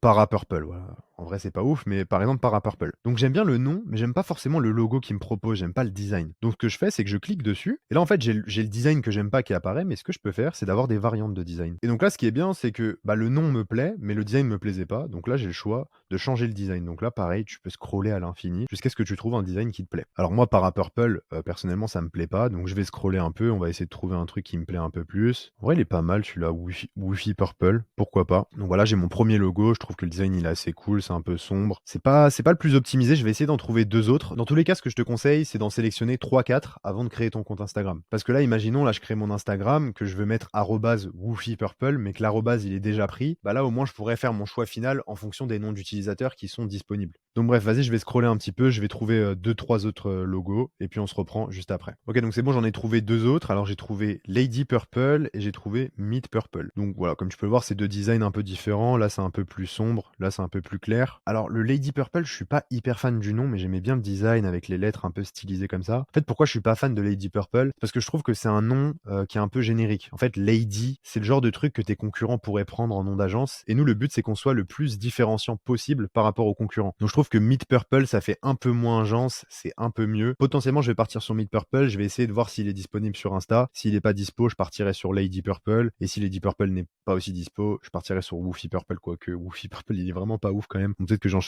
Parapurple, voilà. En vrai, c'est pas ouf, mais par exemple Parapurple. Donc j'aime bien le nom, mais j'aime pas forcément le logo qu'il me propose, j'aime pas le design. Donc ce que je fais, c'est que je clique dessus, et là en fait j'ai le design que j'aime pas qui apparaît, mais ce que je peux faire, c'est d'avoir des variantes de design. Et donc là, ce qui est bien, c'est que le nom me plaît, mais le design me plaisait pas. Donc là, j'ai le choix de changer le design. Donc là, pareil, tu peux scroller à l'infini jusqu'à ce que tu trouves un design qui te plaît. Alors moi, Parapurple, personnellement, ça me plaît pas, donc je vais scroller un peu, on va essayer de trouver un truc qui me plaît un peu plus. En vrai, il est pas mal celui-là, Wi-Fi Purple, pourquoi pas. Donc voilà, j'ai mon premier logo, je trouve que le design il est assez cool, c'est un peu sombre. C'est pas le plus optimisé, je vais essayer d'en trouver deux autres. Dans tous les cas, ce que je te conseille, c'est d'en sélectionner 3-4 avant de créer ton compte Instagram. Parce que là, imaginons, là, je crée mon Instagram, que je veux mettre @woofypurple, mais que l'arrobase il est déjà pris. Bah là, au moins, je pourrais faire mon choix final en fonction des noms d'utilisateurs qui sont disponibles. Donc bref, vas-y, je vais scroller un petit peu, je vais trouver 2-3 autres logos, et puis on se reprend juste après. Ok, donc c'est bon, j'en ai trouvé deux autres. Alors j'ai trouvé Lady Purple et j'ai trouvé Meat Purple. Donc voilà, comme tu peux le voir, c'est deux designs un peu différents. Là, c'est un peu plus sombre, là, c'est un peu plus clair. Alors le Lady Purple, je suis pas hyper fan du nom, mais j'aimais bien le design avec les lettres un peu stylisées comme ça. En fait, pourquoi je suis pas fan de Lady Purple? Parce que je trouve que c'est un nom qui est un peu générique. En fait, Lady, c'est le genre de truc que tes concurrents pourraient prendre en nom d'agence. Et nous, le but, c'est qu'on soit le plus différenciant possible par rapport aux concurrents. Donc je trouve que Meat Purple, ça fait un peu moins agence, c'est un peu mieux. Potentiellement, je vais partir sur Meat Purple, je vais essayer de voir s'il est disponible sur Insta. S'il est pas dispo, je partirai sur Lady Purple. Et si Lady Purple n'est pas aussi dispo, je partirai sur Woofy Purple, quoique Woofy Purple, il est vraiment pas ouf quand même. Donc peut-être que j'en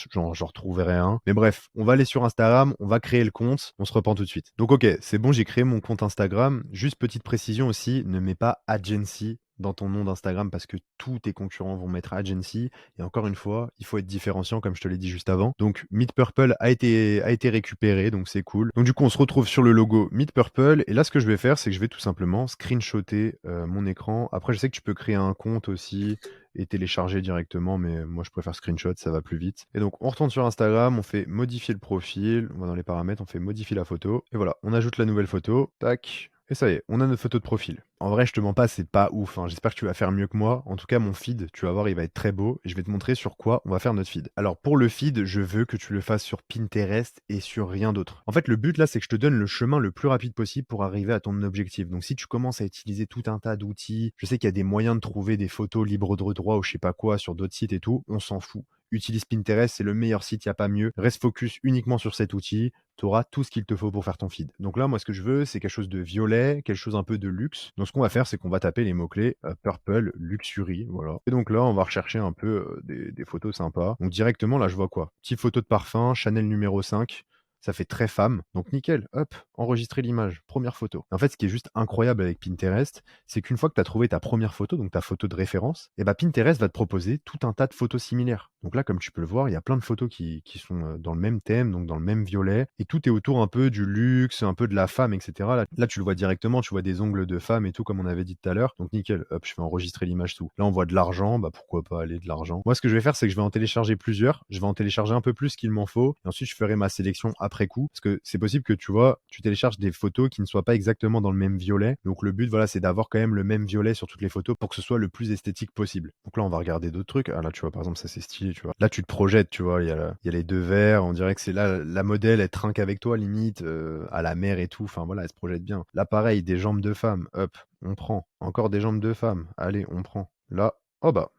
retrouverai un. Mais bref, on va aller sur Instagram, on va créer le compte, on se reprend tout de suite. Donc ok, c'est bon, j'ai créé mon compte Instagram. Juste petite précision aussi, ne mets pas agency dans ton nom d'Instagram parce que tous tes concurrents vont mettre agency. Et encore une fois, il faut être différenciant comme je te l'ai dit juste avant. Donc Meat Purple a été récupéré, donc c'est cool. Donc du coup, on se retrouve sur le logo Meat Purple. Et là, ce que je vais faire, c'est que je vais tout simplement screenshotter mon écran. Après, je sais que tu peux créer un compte aussi et télécharger directement, mais moi je préfère screenshot, ça va plus vite. Et donc on retourne sur Instagram, on fait modifier le profil, on va dans les paramètres, on fait modifier la photo, et voilà, on ajoute la nouvelle photo, tac. Et ça y est, on a notre photo de profil. En vrai, je te mens pas, c'est pas ouf, hein. J'espère que tu vas faire mieux que moi. En tout cas, mon feed, tu vas voir, il va être très beau et je vais te montrer sur quoi on va faire notre feed. Alors, pour le feed, je veux que tu le fasses sur Pinterest et sur rien d'autre. En fait, le but là, c'est que je te donne le chemin le plus rapide possible pour arriver à ton objectif. Donc, si tu commences à utiliser tout un tas d'outils, je sais qu'il y a des moyens de trouver des photos libres de droit ou je sais pas quoi sur d'autres sites et tout, on s'en fout. Utilise Pinterest, c'est le meilleur site, il n'y a pas mieux. Reste focus uniquement sur cet outil, tu auras tout ce qu'il te faut pour faire ton feed. Donc là, moi, ce que je veux, c'est quelque chose de violet, quelque chose un peu de luxe. Donc ce qu'on va faire, c'est qu'on va taper les mots-clés purple, luxury, voilà. Et donc là, on va rechercher un peu des photos sympas. Donc directement, là, je vois quoi? Petite photo de parfum, Chanel numéro 5. Ça fait très femme. Donc nickel, hop, enregistrer l'image, première photo. En fait, ce qui est juste incroyable avec Pinterest, c'est qu'une fois que tu as trouvé ta première photo, donc ta photo de référence, et bah Pinterest va te proposer tout un tas de photos similaires. Donc là, comme tu peux le voir, il y a plein de photos qui sont dans le même thème, donc dans le même violet, et tout est autour un peu du luxe, un peu de la femme, etc. Là, tu le vois directement, tu vois des ongles de femme et tout, comme on avait dit tout à l'heure. Donc nickel, hop, je fais enregistrer l'image sous. Là, on voit de l'argent, bah pourquoi pas aller de l'argent. Moi, ce que je vais faire, c'est que je vais en télécharger plusieurs, je vais en télécharger un peu plus qu'il m'en faut, et ensuite je ferai ma sélection après coup, parce que c'est possible que tu vois, tu télécharges des photos qui ne soient pas exactement dans le même violet. Donc le but, voilà, c'est d'avoir quand même le même violet sur toutes les photos pour que ce soit le plus esthétique possible. Donc là, on va regarder d'autres trucs. Ah là, tu vois, par exemple, ça c'est stylé, tu vois. Là, tu te projettes, tu vois, il y a les deux verres, on dirait que c'est là, la modèle, elle trinque avec toi, limite, à la mer et tout. Enfin voilà, elle se projette bien. Là, pareil, des jambes de femme, hop, on prend. Encore des jambes de femme, allez, on prend. Là, oh bah,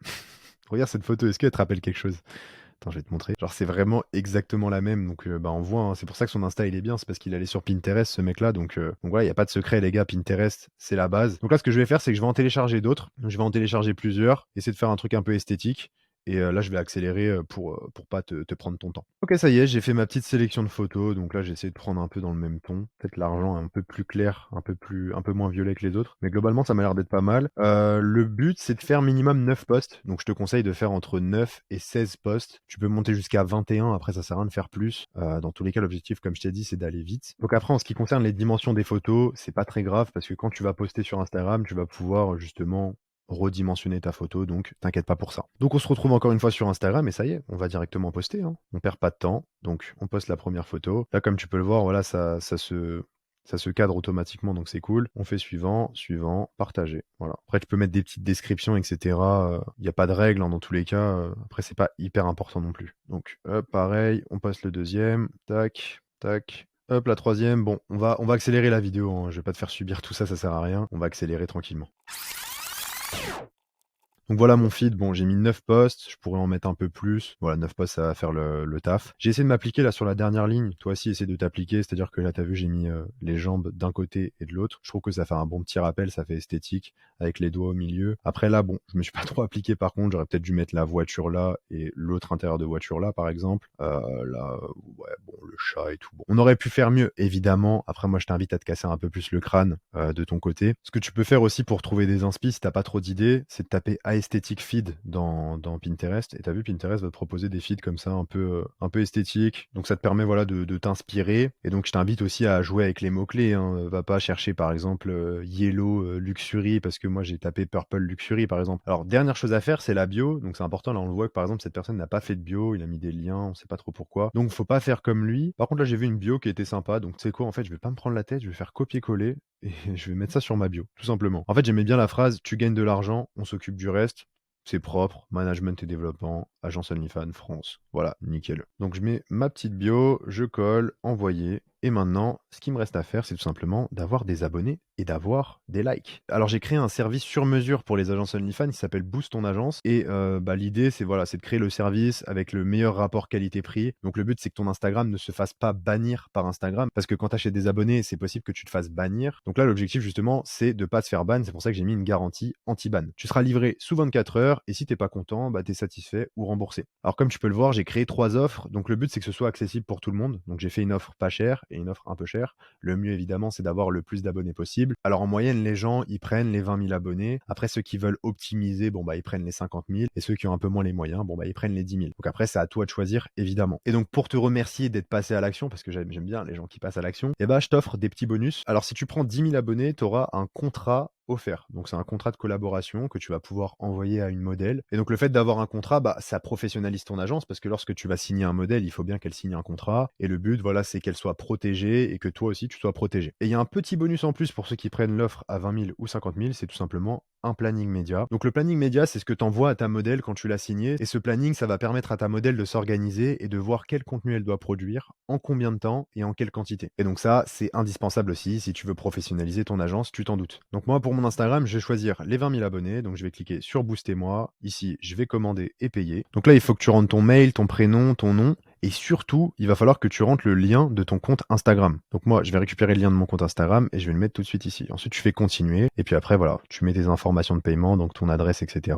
regarde cette photo, est-ce qu'elle te rappelle quelque chose? Attends, je vais te montrer. Genre, c'est vraiment exactement la même. Donc, bah, on voit, hein. C'est pour ça que son Insta, il est bien. C'est parce qu'il allait sur Pinterest, ce mec-là. Donc voilà, il n'y a pas de secret, les gars. Pinterest, c'est la base. Donc là, ce que je vais faire, c'est que je vais en télécharger d'autres. Je vais en télécharger plusieurs. Essayer de faire un truc un peu esthétique. Et là, je vais accélérer pour pas te prendre ton temps. Ok, ça y est, j'ai fait ma petite sélection de photos. Donc là, j'ai essayé de prendre un peu dans le même ton. Peut-être l'argent un peu plus clair, un peu moins violet que les autres. Mais globalement, ça m'a l'air d'être pas mal. Le but, c'est de faire minimum 9 posts. Donc je te conseille de faire entre 9 et 16 posts. Tu peux monter jusqu'à 21. Après, ça sert à rien de faire plus. Dans tous les cas, l'objectif, comme je t'ai dit, c'est d'aller vite. Donc après, en ce qui concerne les dimensions des photos, c'est pas très grave parce que quand tu vas poster sur Instagram, tu vas pouvoir justement redimensionner ta photo, donc t'inquiète pas pour ça. Donc on se retrouve encore une fois sur Instagram et ça y est, on va directement poster, hein. On perd pas de temps, donc on poste la première photo. Là, comme tu peux le voir, voilà, ça se cadre automatiquement, donc c'est cool. On fait suivant, suivant, partager. Voilà. Après, tu peux mettre des petites descriptions, etc. Il n'y a pas de règles, hein, dans tous les cas. Après, c'est pas hyper important non plus. Donc, hop, pareil, on passe le deuxième. Tac, tac. Hop, la troisième. Bon, on va accélérer la vidéo, hein. Je vais pas te faire subir tout ça, ça sert à rien. On va accélérer tranquillement. Donc voilà mon feed, bon j'ai mis 9 posts, je pourrais en mettre un peu plus. Voilà, 9 posts ça va faire le taf. J'ai essayé de m'appliquer là sur la dernière ligne, toi aussi essaie de t'appliquer, c'est-à-dire que là t'as vu j'ai mis les jambes d'un côté et de l'autre. Je trouve que ça fait un bon petit rappel, ça fait esthétique, avec les doigts au milieu. Après là bon, je me suis pas trop appliqué par contre, j'aurais peut-être dû mettre la voiture là et l'autre intérieur de voiture là par exemple. Là, ouais bon, le chat et tout. Bon. On aurait pu faire mieux, évidemment. Après moi je t'invite à te casser un peu plus le crâne de ton côté. Ce que tu peux faire aussi pour trouver des inspi si t'as pas trop d'idées, c'est de taper esthétique feed dans Pinterest. Et t'as vu, Pinterest va te proposer des feeds comme ça, un peu esthétiques. Donc ça te permet voilà, de t'inspirer. Et donc je t'invite aussi à jouer avec les mots-clés, hein. Va pas chercher par exemple yellow luxury parce que moi j'ai tapé purple luxury par exemple. Alors dernière chose à faire, c'est la bio. Donc c'est important, là on le voit que par exemple cette personne n'a pas fait de bio, il a mis des liens, on sait pas trop pourquoi. Donc faut pas faire comme lui. Par contre là j'ai vu une bio qui était sympa. Donc tu sais quoi, en fait je vais pas me prendre la tête, je vais faire copier-coller et je vais mettre ça sur ma bio, tout simplement. En fait j'aimais bien la phrase, tu gagnes de l'argent, on s'occupe du reste. C'est propre, management et développement, agence OnlyFans France. Voilà, nickel. Donc je mets ma petite bio, je colle, envoyer. Et maintenant, ce qui me reste à faire, c'est tout simplement d'avoir des abonnés et d'avoir des likes. Alors j'ai créé un service sur mesure pour les agences OnlyFans, il s'appelle Boost ton agence. Et l'idée, c'est voilà, c'est de créer le service avec le meilleur rapport qualité-prix. Donc le but, c'est que ton Instagram ne se fasse pas bannir par Instagram. Parce que quand tu achètes des abonnés, c'est possible que tu te fasses bannir. Donc là, l'objectif, justement, c'est de pas se faire ban. C'est pour ça que j'ai mis une garantie anti-ban. Tu seras livré sous 24 heures et si t'es pas content, bah t'es satisfait ou remboursé. Alors comme tu peux le voir, j'ai créé 3 offres. Donc le but, c'est que ce soit accessible pour tout le monde. Donc j'ai fait une offre pas chère et une offre un peu chère. Le mieux, évidemment, c'est d'avoir le plus d'abonnés possible. Alors en moyenne, les gens, ils prennent les 20 000 abonnés. Après, ceux qui veulent optimiser, bon bah ils prennent les 50 000. Et ceux qui ont un peu moins les moyens, bon bah ils prennent les 10 000. Donc après, c'est à toi de choisir, évidemment. Et donc pour te remercier d'être passé à l'action, parce que j'aime bien les gens qui passent à l'action, et bah je t'offre des petits bonus. Alors si tu prends 10 000 abonnés, tu auras un contrat offert. Donc c'est un contrat de collaboration que tu vas pouvoir envoyer à une modèle. Et donc le fait d'avoir un contrat, bah, ça professionnalise ton agence parce que lorsque tu vas signer un modèle, il faut bien qu'elle signe un contrat. Et le but, voilà, c'est qu'elle soit protégée et que toi aussi, tu sois protégé. Et il y a un petit bonus en plus pour ceux qui prennent l'offre à 20 000 ou 50 000, c'est tout simplement un planning média. Donc le planning média, c'est ce que tu envoies à ta modèle quand tu l'as signé. Et ce planning, ça va permettre à ta modèle de s'organiser et de voir quel contenu elle doit produire, en combien de temps et en quelle quantité. Et donc ça, c'est indispensable aussi si tu veux professionnaliser ton agence, tu t'en doutes. Donc moi, pour mon Instagram, je vais choisir les 20 000 abonnés. Donc je vais cliquer sur Booster moi. Ici, je vais commander et payer. Donc là, il faut que tu rentres ton mail, ton prénom, ton nom. Et surtout, il va falloir que tu rentres le lien de ton compte Instagram. Donc moi, je vais récupérer le lien de mon compte Instagram et je vais le mettre tout de suite ici. Ensuite, tu fais continuer. Et puis après, voilà, tu mets tes informations de paiement, donc ton adresse, etc.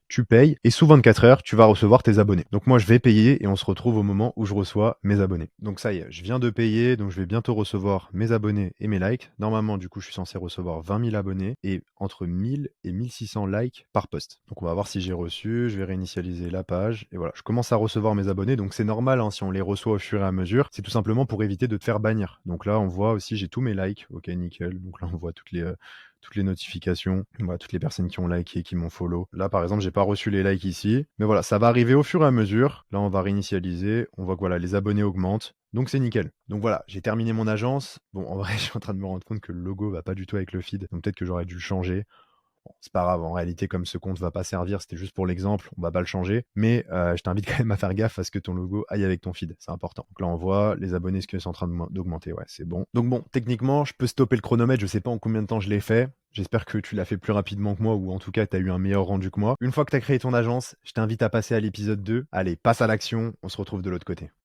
Tu payes et sous 24 heures, tu vas recevoir tes abonnés. Donc moi, je vais payer et on se retrouve au moment où je reçois mes abonnés. Donc ça y est, je viens de payer, donc je vais bientôt recevoir mes abonnés et mes likes. Normalement, du coup, je suis censé recevoir 20 000 abonnés et entre 1000 et 1600 likes par post. Donc on va voir si j'ai reçu, je vais réinitialiser la page et voilà, je commence à recevoir mes abonnés. Donc c'est normal hein, si on les reçoit au fur et à mesure. C'est tout simplement pour éviter de te faire bannir. Donc là, on voit aussi, j'ai tous mes likes. Ok, nickel. Donc là, on voit toutes les notifications, voilà, toutes les personnes qui ont liké, qui m'ont follow. Là, par exemple, j'ai pas reçu les likes ici, mais voilà, ça va arriver au fur et à mesure. Là, on va réinitialiser, on voit que voilà, les abonnés augmentent. Donc c'est nickel. Donc voilà, j'ai terminé mon agence. Bon, en vrai, je suis en train de me rendre compte que le logo va pas du tout avec le feed, donc peut-être que j'aurais dû le changer. Bon, c'est pas grave, en réalité, comme ce compte va pas servir, c'était juste pour l'exemple, on va pas le changer. Mais je t'invite quand même à faire gaffe à ce que ton logo aille avec ton feed, c'est important. Donc là, on voit les abonnés, ce qu'ils sont en train d'augmenter, ouais, c'est bon. Donc bon, techniquement, je peux stopper le chronomètre, je sais pas en combien de temps je l'ai fait. J'espère que tu l'as fait plus rapidement que moi, ou en tout cas, tu as eu un meilleur rendu que moi. Une fois que tu as créé ton agence, je t'invite à passer à l'épisode 2. Allez, passe à l'action, on se retrouve de l'autre côté.